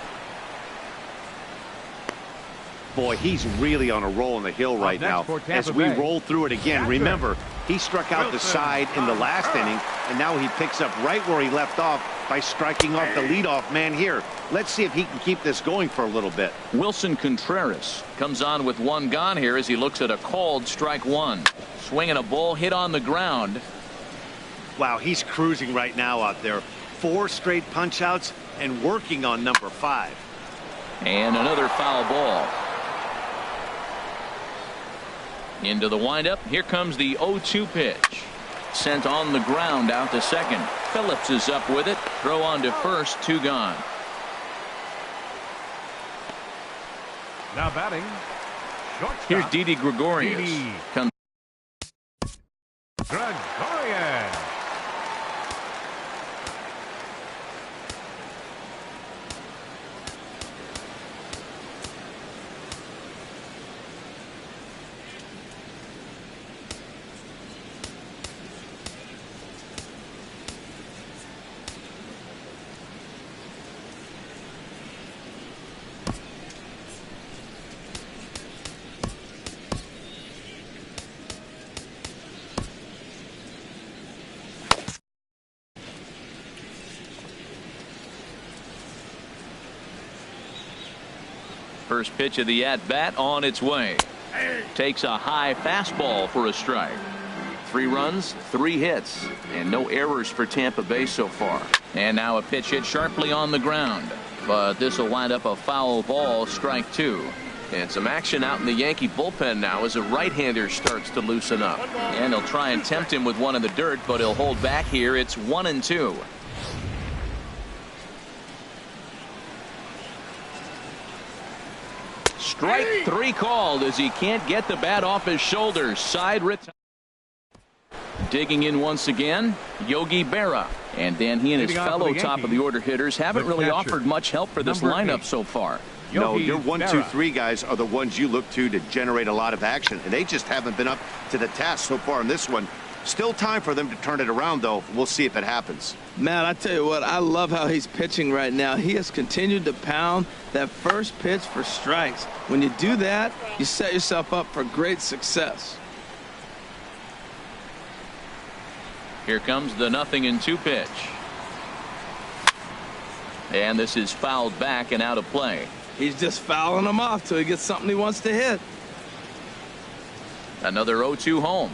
S5: Boy, he's really on a roll on the hill right now. As we roll through it again, remember, he struck out the side in the last inning, and now he picks up right where he left off by striking off the leadoff man here. Let's see if he can keep this going for a little bit.
S3: Wilson Contreras comes on with 1 gone here as he looks at a called strike 1. Swinging a ball hit on the ground.
S5: Wow, he's cruising right now out there. 4 straight punch outs and working on number 5.
S3: And another foul ball. Into the windup. Here comes the 0-2 pitch. Sent on the ground out to second. Phillips is up with it. Throw on to first. 2 gone.
S6: Now batting, shortstop.
S3: Here's Didi Gregorius.
S6: Gregorius.
S3: First pitch of the at-bat on its way. Takes a high fastball for a strike. 3 runs, 3 hits, and no errors for Tampa Bay so far. And now a pitch hit sharply on the ground. But this will wind up a foul ball, strike 2. And some action out in the Yankee bullpen now as a right-hander starts to loosen up. And they'll try and tempt him with one in the dirt, but he'll hold back here. It's 1-2. Strike 3 called as he can't get the bat off his shoulders. Side retire. Digging in once again, Yogi Berra. And Dan, he and his fellow top of the order hitters haven't really offered much help for this lineup so far.
S5: No, your 1, 2, 3 guys are the ones you look to generate a lot of action, and they just haven't been up to the task so far in this one. Still time for them to turn it around, though. We'll see if it happens.
S4: Matt, I tell you what, I love how he's pitching right now. He has continued to pound that first pitch for strikes. When you do that, you set yourself up for great success.
S3: Here comes the 0-2 pitch. And this is fouled back and out of play.
S4: He's just fouling them off till he gets something he wants to hit.
S3: Another 0-2 home.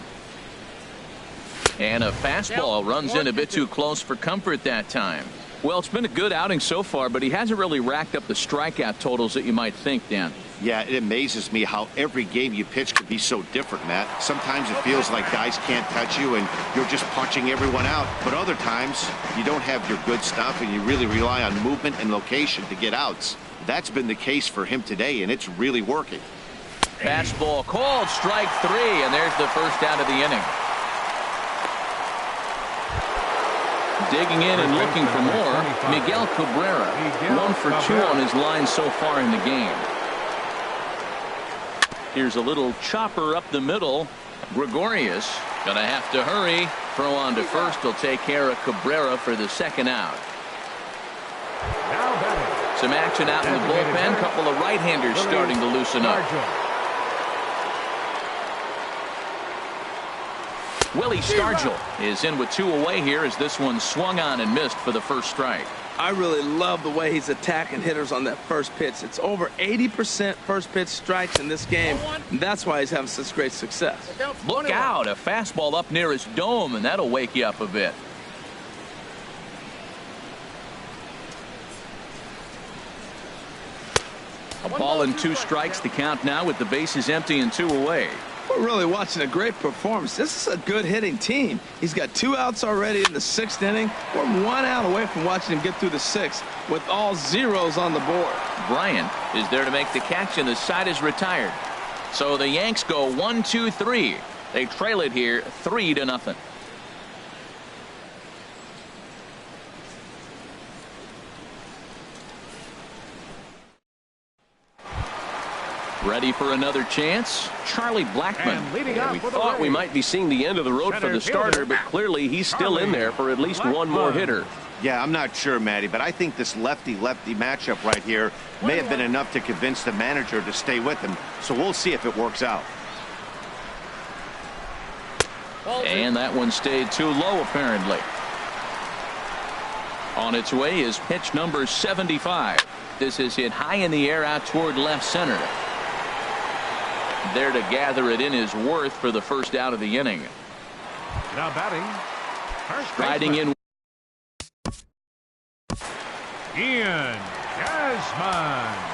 S3: And a fastball runs in a bit too close for comfort that time. Well, it's been a good outing so far, but he hasn't really racked up the strikeout totals that you might think, Dan.
S5: Yeah, it amazes me how every game you pitch can be so different, Matt. Sometimes it feels like guys can't touch you and you're just punching everyone out. But other times you don't have your good stuff and you really rely on movement and location to get outs. That's been the case for him today, and it's really working.
S3: Fastball called, strike 3, and there's the first out of the inning. Digging in and looking for more, Miguel Cabrera. 1 for 2 on his line so far in the game. Here's a little chopper up the middle. Gregorius gonna have to hurry. Throw on to first will take care of Cabrera for the second out. Some action out in the bullpen. Couple of right-handers starting to loosen up. Willie Stargell is in with 2 away here as this one swung on and missed for the first strike.
S4: I really love the way he's attacking hitters on that first pitch. It's over 80% first pitch strikes in this game, and that's why he's having such great success.
S3: Look out, a fastball up near his dome, and that'll wake you up a bit. A ball and 2 strikes to count now with the bases empty and 2 away.
S4: We're really watching a great performance. This is a good hitting team. He's got 2 outs already in the 6th inning. We're 1 out away from watching him get through the 6th with all zeros on the board.
S3: Bryant is there to make the catch, and the side is retired. So the Yanks go 1-2-3. They trail it here 3-0. Ready for another chance? Charlie Blackmon.
S7: We thought we might be seeing the end of the road for the starter, but clearly he's still in there for at least one more hitter.
S5: Yeah, I'm not sure, Matty, but I think this lefty-lefty matchup right here may have been enough to convince the manager to stay with him. So we'll see if it works out.
S3: And that one stayed too low, apparently. On its way is pitch number 75. This is hit high in the air out toward left center. There to gather it in is Worth for the first out of the inning.
S6: Now batting,
S3: Riding in.
S6: Ian Desmond.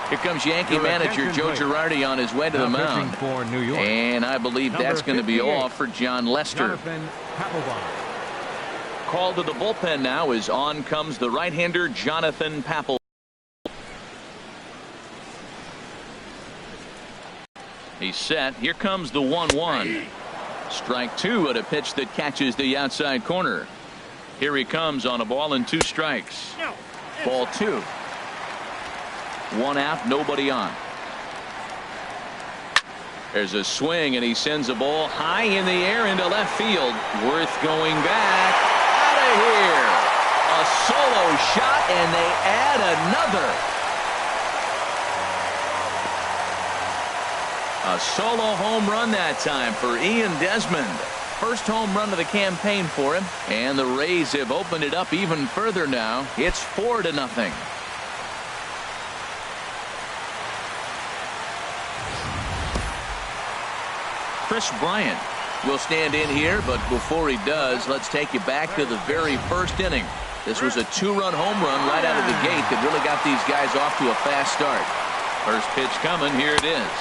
S3: Here comes Yankee manager Joe Girardi on his way to the mound.
S6: For New York.
S3: And I believe that's going to be off for John Lester.
S6: Jonathan Papelbon.
S3: Called to the bullpen now as on comes the right-hander Jonathan Papelbon. He's set. Here comes the 1-1. Strike 2 at a pitch that catches the outside corner. Here he comes on a ball and 2 strikes. Ball 2. 1 out, nobody on. There's a swing, and he sends a ball high in the air into left field. Worth going back. Out of here. A solo shot, and they add another. A solo home run that time for Ian Desmond. First home run of the campaign for him, and the Rays have opened it up even further now. It's 4-0. Chris Bryant will stand in here, but before he does, let's take you back to the very first inning. This was a 2-run home run right out of the gate that really got these guys off to a fast start. First pitch coming, here it is.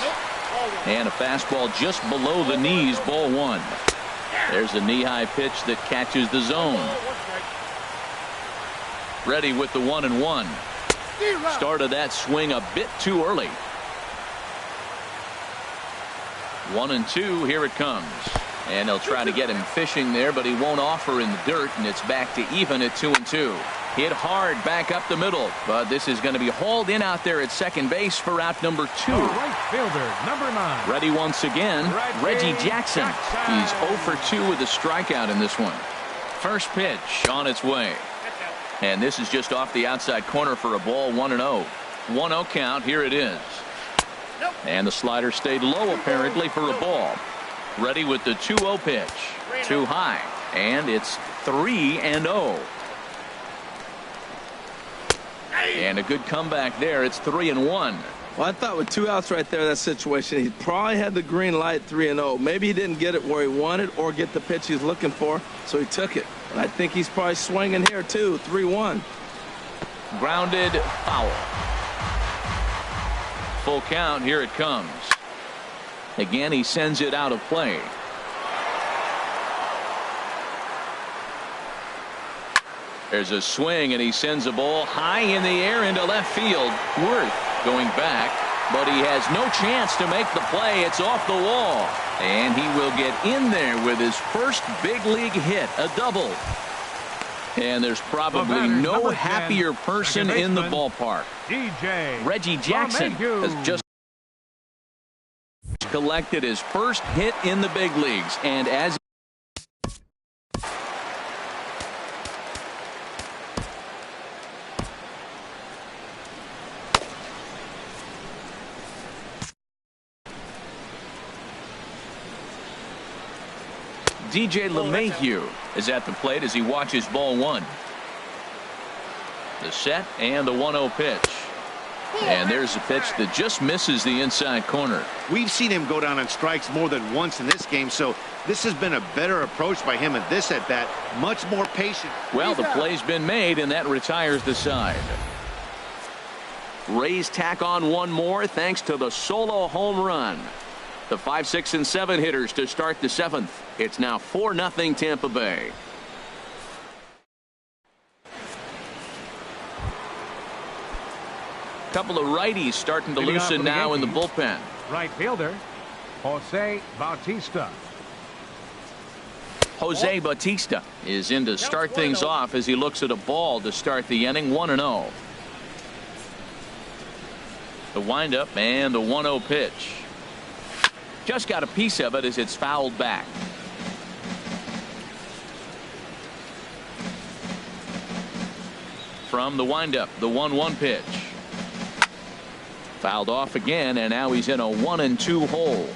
S3: And a fastball just below the knees, ball 1. There's a knee-high pitch that catches the zone. Ready with the 1-1. Started that swing a bit too early. 1-2, here it comes. And they'll try to get him fishing there, but he won't offer in the dirt, and it's back to even at 2-2. Hit hard back up the middle, but this is going to be hauled in out there at second base for out number 2.
S6: Right fielder, number 9.
S3: Ready once again, Reggie Jackson. He's 0 for 2 with a strikeout in this one. First pitch on its way. And this is just off the outside corner for a ball, 1-0. 1-0 count, here it is. And the slider stayed low apparently for a ball. Ready with the 2-0 pitch. Too high, and it's 3-0. And a good comeback there. It's 3-1.
S4: Well, I thought with 2 outs right there, that situation, he probably had the green light 3-0. Maybe he didn't get it where he wanted or get the pitch he's looking for, so he took it. But I think he's probably swinging here, too. 3-1.
S3: Grounded, foul. Full count, here it comes. Again, he sends it out of play. There's a swing, and he sends a ball high in the air into left field. Worth going back, but he has no chance to make the play. It's off the wall, and he will get in there with his first big league hit, a double. And there's probably no happier person in the ballpark. Reggie Jackson has just collected his first hit in the big leagues, and as DJ LeMahieu is at the plate as he watches ball 1. The set and the 1-0 pitch. And there's a pitch that just misses the inside corner.
S5: We've seen him go down on strikes more than once in this game, so this has been a better approach by him at this at-bat. Much more patient.
S3: Well, the play's been made, and that retires the side. Rays tack on one more thanks to the solo home run. The 5, 6, and 7 hitters to start the 7th. It's now 4-0 Tampa Bay. Couple of righties starting to loosen now in the bullpen.
S6: Right fielder, Jose Bautista.
S3: Jose Bautista is in to start things off as he looks at a ball to start the inning. 1-0. The windup and the 1-0 pitch. Just got a piece of it as it's fouled back. From the windup, the 1-1 pitch. Fouled off again, and now he's in a 1-2 hole.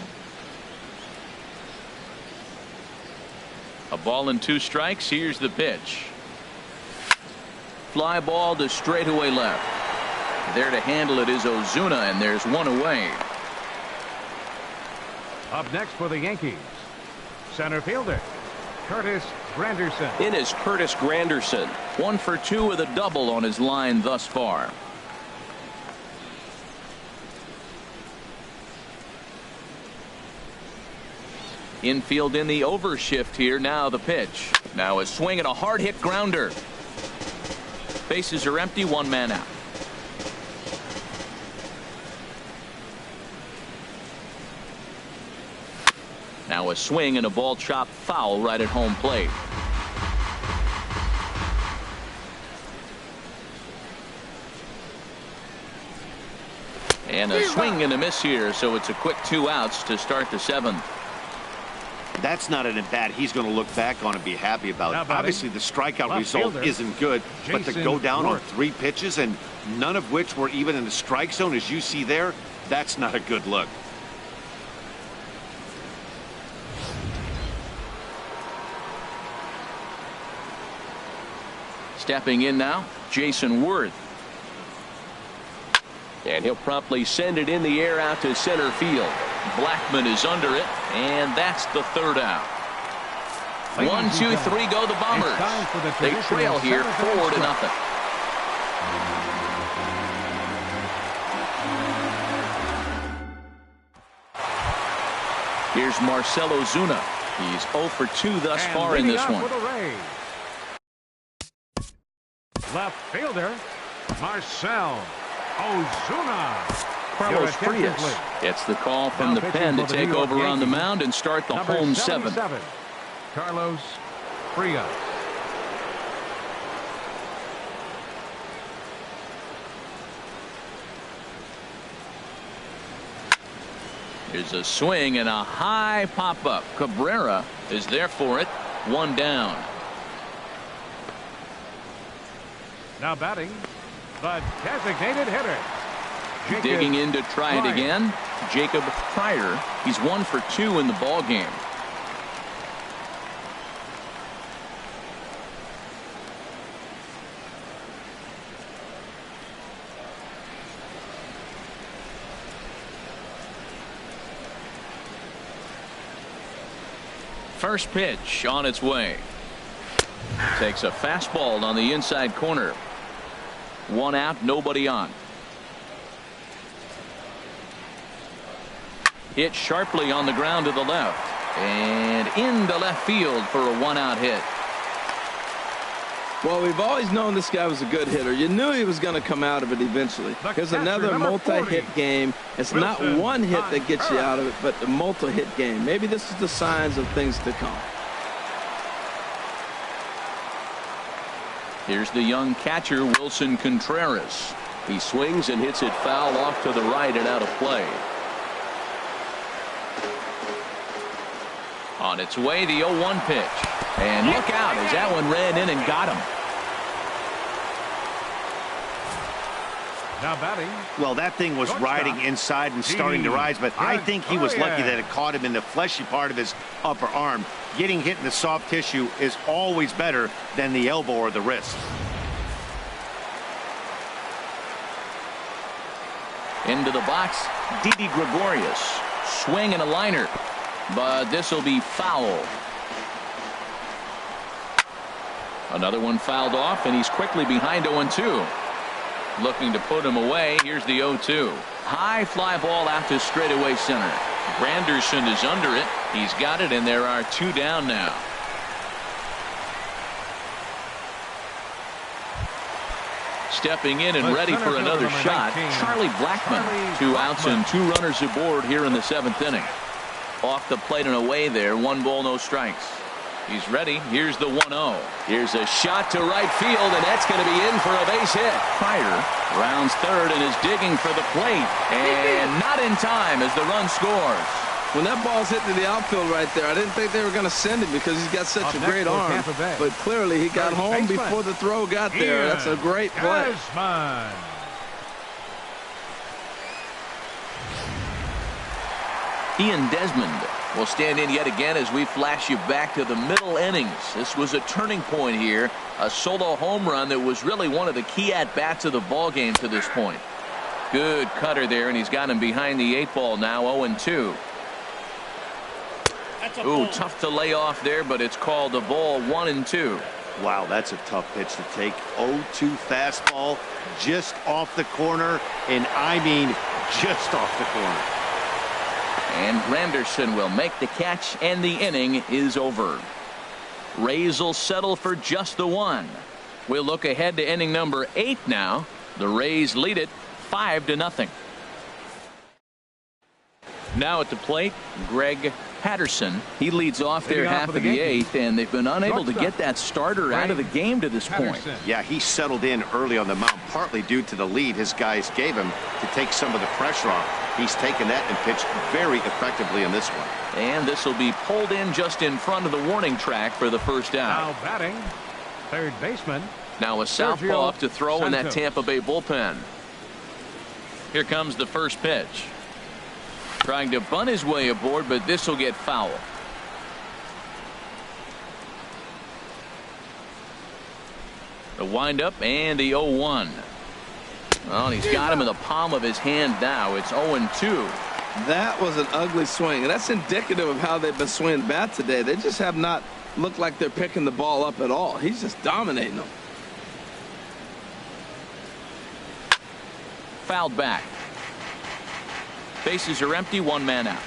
S3: A ball and 2 strikes. Here's the pitch. Fly ball to straightaway left. There to handle it is Ozuna, and there's 1 away.
S6: Up next for the Yankees, center fielder Curtis Granderson.
S7: In is Curtis Granderson.
S3: 1 for 2 with a double on his line thus far. Infield in the overshift here. Now the pitch. Now a swing and a hard hit grounder. Bases are empty. 1 man out. Now a swing and a ball chopped foul right at home plate. And a swing and a miss here, so it's a quick 2 outs to start the 7th.
S5: That's not an at-bat he's going to look back on and be happy about. Obviously, the strikeout result isn't good, but to go down on 3 pitches and none of which were even in the strike zone, as you see there, that's not a good look.
S3: Stepping in now, Jason Worth.
S7: And he'll promptly send it in the air out to center field.
S3: Blackman is under it, and that's the third out. 1, 2, 3 go the Bombers. They trail here 4-0. Here's Marcell Ozuna. He's 0 for 2 thus far in this one.
S6: Left fielder, Marcell Ozuna.
S3: Carlos Frias gets the call from the pen to take over on the mound and start the home 7.
S6: Carlos Frias.
S3: Here's a swing and a high pop-up. Cabrera is there for it. 1 down.
S6: Now batting, the designated hitter.
S3: Digging in to try it again, Jacob Pryor. He's 1 for 2 in the ball game. First pitch on its way. Takes a fastball on the inside corner. 1 out, nobody on. Hit sharply on the ground to the left and into left field for a 1-out hit.
S4: Well, we've always known this guy was a good hitter. You knew he was going to come out of it eventually. Here's another multi-hit game. It's not one hit that gets you out of it, but a multi-hit game. Maybe this is the signs of things to come.
S3: Here's the young catcher, Wilson Contreras.
S7: He swings and hits it foul off to the right and out of play.
S3: On its way, the 0-1 pitch. And look out as that one ran in and got him.
S6: Now batting.
S5: Well, that thing was riding inside and starting to rise, but I think he was lucky that it caught him in the fleshy part of his upper arm. Getting hit in the soft tissue is always better than the elbow or the wrist.
S3: Into the box, Didi Gregorius. Swing and a liner. But this will be foul. Another one fouled off, and he's quickly behind 0-2. Looking to put him away. Here's the 0-2. High fly ball out to straightaway center. Granderson is under it. He's got it, and there are 2 down now. Stepping in and ready for another shot, Charlie Blackmon. 2 outs and 2 runners aboard here in the 7th inning. Off the plate and away there. 1 ball, no strikes. He's ready. Here's the 1-0.
S7: Here's a shot to right field, and that's going to be in for a base hit.
S3: Pryor rounds third and is digging for the plate. And not in time as the run scores.
S4: When that ball's hit to the outfield right there, I didn't think they were going to send him because he's got such a great arm. But clearly he got home before the throw got there. That's a great play.
S3: Ian Desmond will stand in yet again as we flash you back to the middle innings. This was a turning point here. A solo home run that was really one of the key at-bats of the ball game to this point. Good cutter there, and he's got him behind the 8 ball now. 0-2. Ooh, tough to lay off there, but it's called a ball. 1-2.
S5: Wow, that's a tough pitch to take. 0-2 fastball just off the corner, and I mean just off the corner.
S3: And Granderson will make the catch, and the inning is over. Rays will settle for just the 1. We'll look ahead to inning number 8 now. The Rays lead it 5-0. Now at the plate, Greg Patterson. He leads off their half of the 8th, and they've been unable to get that starter out of the game to this point.
S5: Yeah, he settled in early on the mound, partly due to the lead his guys gave him to take some of the pressure off. He's taken that and pitched very effectively in this one.
S3: And this will be pulled in just in front of the warning track for the first out.
S6: Now batting, third baseman.
S3: Now a southpaw up to throw in that Tampa Bay bullpen. Here comes the first pitch. Trying to bunt his way aboard, but this will get foul. The windup and the 0-1. Well, he's got him in the palm of his hand now. It's 0-2.
S4: That was an ugly swing, and that's indicative of how they've been swinging the bat today. They just have not looked like they're picking the ball up at all. He's just dominating them.
S3: Fouled back. Bases are empty, one man out.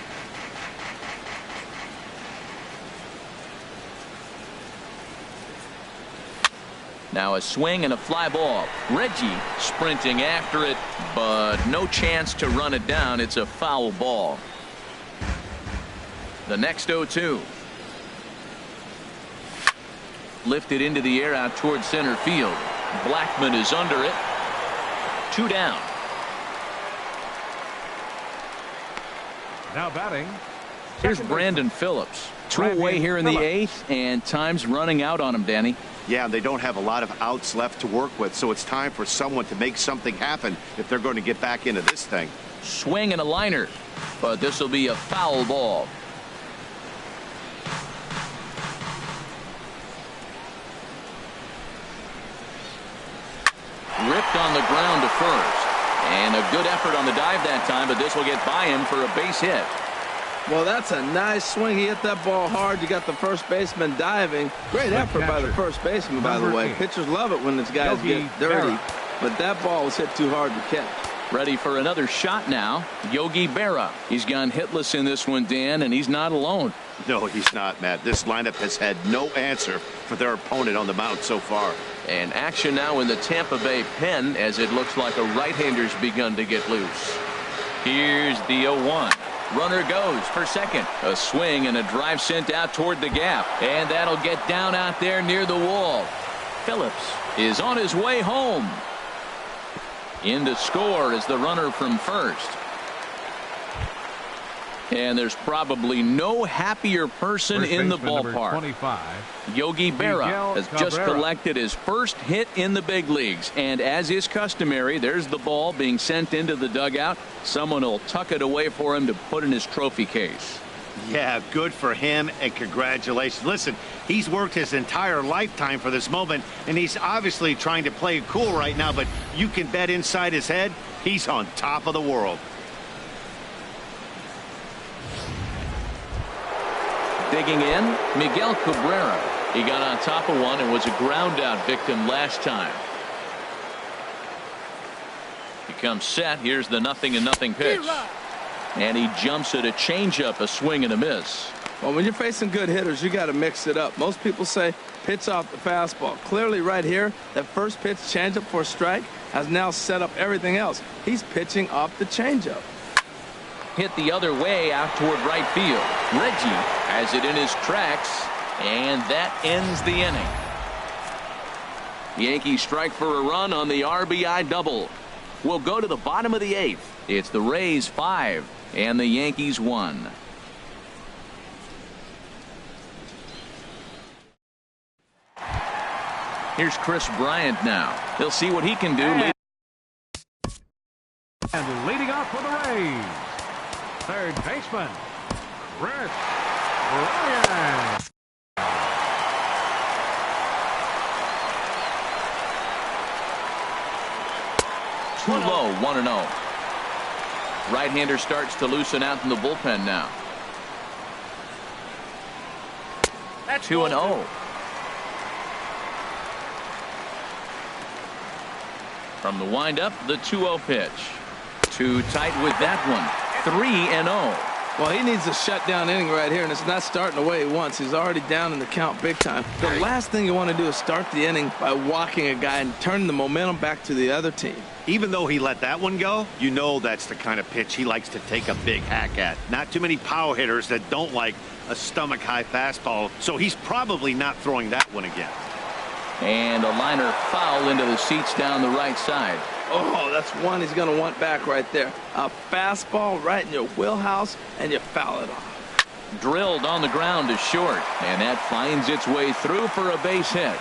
S3: Now a swing and a fly ball. Reggie sprinting after it, but no chance to run it down. It's a foul ball. The next 0-2. Lifted into the air out towards center field. Blackman is under it. 2 down.
S6: Now batting.
S3: Here's Brandon Phillips. 2 away here in the 8th, and time's running out on him, Danny.
S5: Yeah, they don't have a lot of outs left to work with, so it's time for someone to make something happen if they're going to get back into this thing.
S3: Swing and a liner, but this will be a foul ball. Ripped on the ground to first. And a good effort on the dive that time, but this will get by him for a base hit.
S4: Well, that's a nice swing. He hit that ball hard. You got the first baseman diving. Great effort by the first baseman, by the way. Pitchers love it when these guys get dirty. But that ball was hit too hard to catch.
S3: Ready for another shot now. Yogi Berra. He's gone hitless in this one, Dan, and he's not alone.
S5: No, he's not, Matt. This lineup has had no answer for their opponent on the mound so far.
S3: And action now in the Tampa Bay pen as it looks like a right-hander's begun to get loose. Here's the 0-1. Runner goes for second. A swing and a drive sent out toward the gap. And that'll get down out there near the wall. Phillips is on his way home. In to score is the runner from first. And there's probably no happier person in the ballpark. Yogi Berra has just collected his first hit in the big leagues. And as is customary, there's the ball being sent into the dugout. Someone will tuck it away for him to put in his trophy case.
S5: Yeah, good for him, and congratulations. Listen, he's worked his entire lifetime for this moment, and he's obviously trying to play it cool right now, but you can bet inside his head, he's on top of the world.
S3: Digging in, Miguel Cabrera. He got on top of one and was a ground out victim last time. He comes set. Here's the 0-0 pitch. And he jumps at a changeup, a swing and a miss.
S4: Well, when you're facing good hitters, you got to mix it up. Most people say pitch off the fastball. Clearly right here, that first pitch changeup for a strike has now set up everything else. He's pitching off the changeup.
S3: Hit the other way out toward right field. Reggie has it in his tracks, and that ends the inning. Yankees strike for a run on the RBI double. We'll go to the bottom of the 8th. It's the Rays 5 and the Yankees 1. Here's Chris Bryant now. He'll see what he can do.
S6: And leading off for the Rays, third baseman, Chris Bryant.
S3: Too low, 1-0. Right-hander starts to loosen out in the bullpen now. 2-0. From the windup, the 2-0 pitch. Too tight with that one. 3-0.
S4: Well, he needs a shutdown inning right here, and it's not starting the way he wants. He's already down in the count big time. The last thing you want to do is start the inning by walking a guy and turning the momentum back to the other team.
S5: Even though he let that one go, you know that's the kind of pitch he likes to take a big hack at. Not too many power hitters that don't like a stomach-high fastball, so he's probably not throwing that one again.
S3: And a liner foul into the seats down the right side.
S4: Oh, that's one he's going to want back right there. A fastball right in your wheelhouse, and you foul it off.
S3: Drilled on the ground to short, and that finds its way through for a base hit.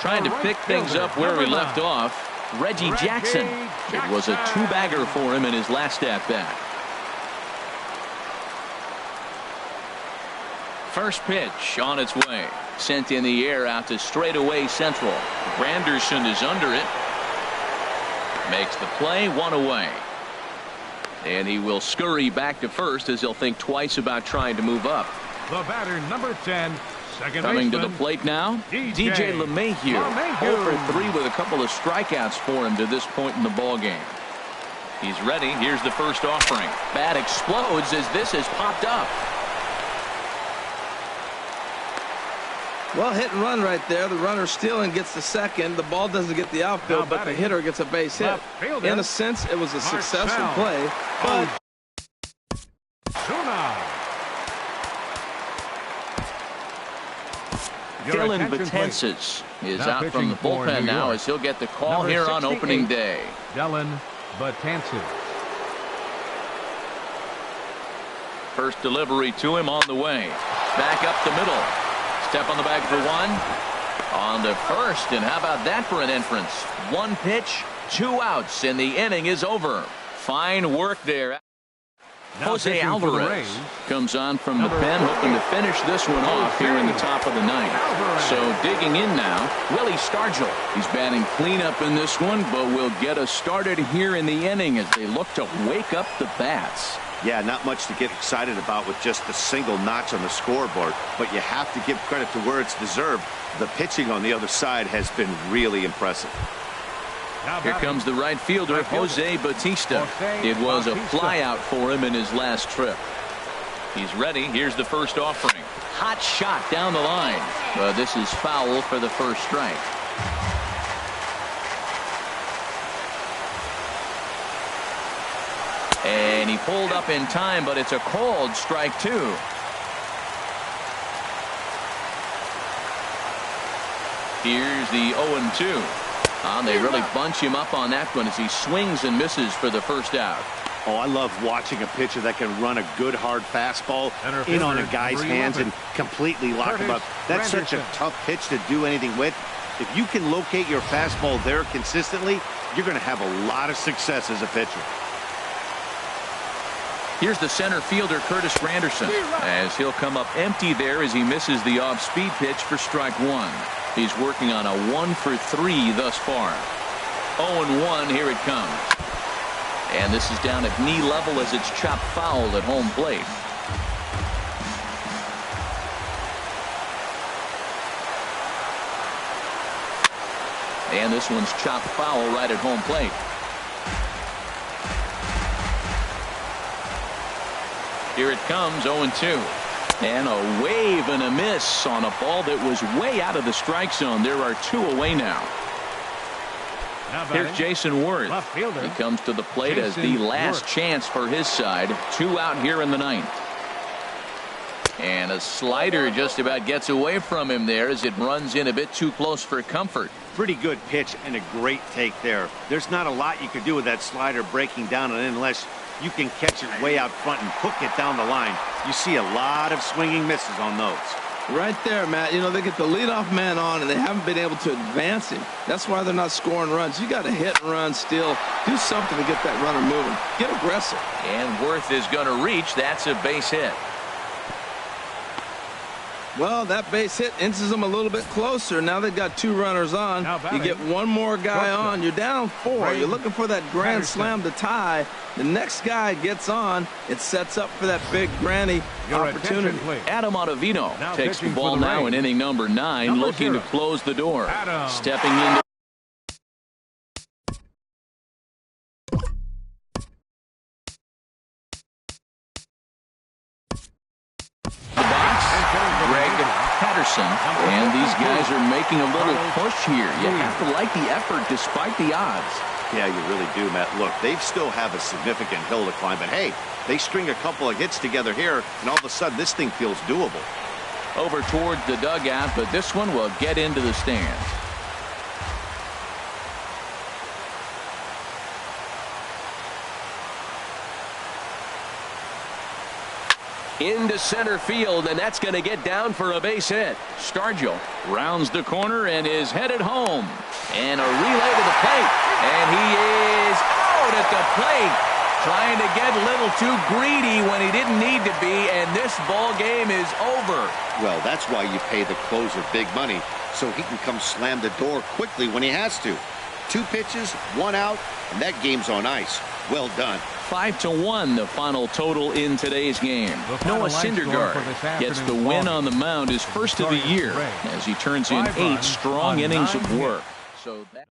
S3: Trying to pick things up where we left off, Reggie Jackson. It was a two-bagger for him in his last at-bat. First pitch on its way. Sent in the air out to straightaway central. Granderson is under it. Makes the play, 1 away. And he will scurry back to first as he'll think twice about trying to move up.
S6: The batter, number 10, second
S3: Coming to
S6: baseman,
S3: the plate now, DJ LeMahieu. 0 for 3 with a couple of strikeouts for him to this point in the ball game. He's ready. Here's the first offering. Bat explodes as this has popped up.
S4: Well, hit and run right there. The runner stealing gets the second. The ball doesn't get the outfield, but the hitter gets a base hit. In a sense, it was a successful play. But
S3: Dylan Betances is out from the bullpen now as he'll get the call here on opening day.
S6: Dylan Betances.
S3: First delivery to him on the way. Back up the middle. Step on the bag for 1. On to first, and how about that for an entrance? 1 pitch, 2 outs, and the inning is over. Fine work there. Jose Alvarez comes on from the pen, hoping to finish this one off here in the top of the 9th. So digging in now, Willie Stargell. He's batting cleanup in this one, but will get us started here in the inning as they look to wake up the bats.
S5: Yeah, not much to get excited about with just a single notch on the scoreboard, but you have to give credit to where it's deserved. The pitching on the other side has been really impressive.
S3: Here comes the right fielder, Jose Bautista. It was a flyout for him in his last trip. He's ready. Here's the first offering. Hot shot down the line. This is foul for the first strike. And he pulled up in time, but it's a called strike 2. Here's the 0-2. They really bunch him up on that one as he swings and misses for the first out.
S5: Oh, I love watching a pitcher that can run a good hard fastball in on a guy's hands and completely lock him up. That's such a tough pitch to do anything with. If you can locate your fastball there consistently, you're going to have a lot of success as a pitcher.
S3: Here's the center fielder, Curtis Granderson, as he'll come up empty there as he misses the off-speed pitch for strike 1. He's working on a 1 for 3 thus far. 0-1, here it comes. And this is down at knee level as it's chopped foul at home plate. And this one's chopped foul right at home plate. Here it comes, 0-2. And a wave and a miss on a ball that was way out of the strike zone. There are 2 away now. Here's Jason Worth. He comes to the plate as the last chance for his side. 2 out here in the 9th. And a slider just about gets away from him there as it runs in a bit too close for comfort.
S5: Pretty good pitch and a great take there. There's not a lot you could do with that slider breaking down and unless you can catch it way out front and hook it down the line. You see a lot of swinging misses on those.
S4: Right there, Matt. You know, they get the leadoff man on and they haven't been able to advance him. That's why they're not scoring runs. You got to hit and run, steal, do something to get that runner moving. Get aggressive.
S3: And Worth is going to reach. That's a base hit.
S4: Well, that base hit inches them a little bit closer. Now they've got 2 runners on. You get 1 more guy on. You're down 4. You're looking for that grand slam to tie. The next guy gets on. It sets up for that big granny opportunity.
S3: Adam Ottavino takes the ball now in inning number 9, looking to close the door. Stepping into and these guys are making a little push here. You have to like the effort despite the odds.
S5: Yeah, you really do, Matt. Look, they still have a significant hill to climb, but hey, they string a couple of hits together here, and all of a sudden this thing feels doable.
S3: Over towards the dugout, but this one will get into the stands. Into center field, and that's going to get down for a base hit. Stargell rounds the corner and is headed home. And a relay to the plate. And he is out at the plate. Trying to get a little too greedy when he didn't need to be, and this ball game is over.
S5: Well, that's why you pay the closer big money, so he can come slam the door quickly when he has to. 2 pitches, 1 out, and that game's on ice. Well done.
S3: 5-1, the final total in today's game. Noah Syndergaard gets the win on the mound, his first of the year, as he turns in 8 strong innings of work. So that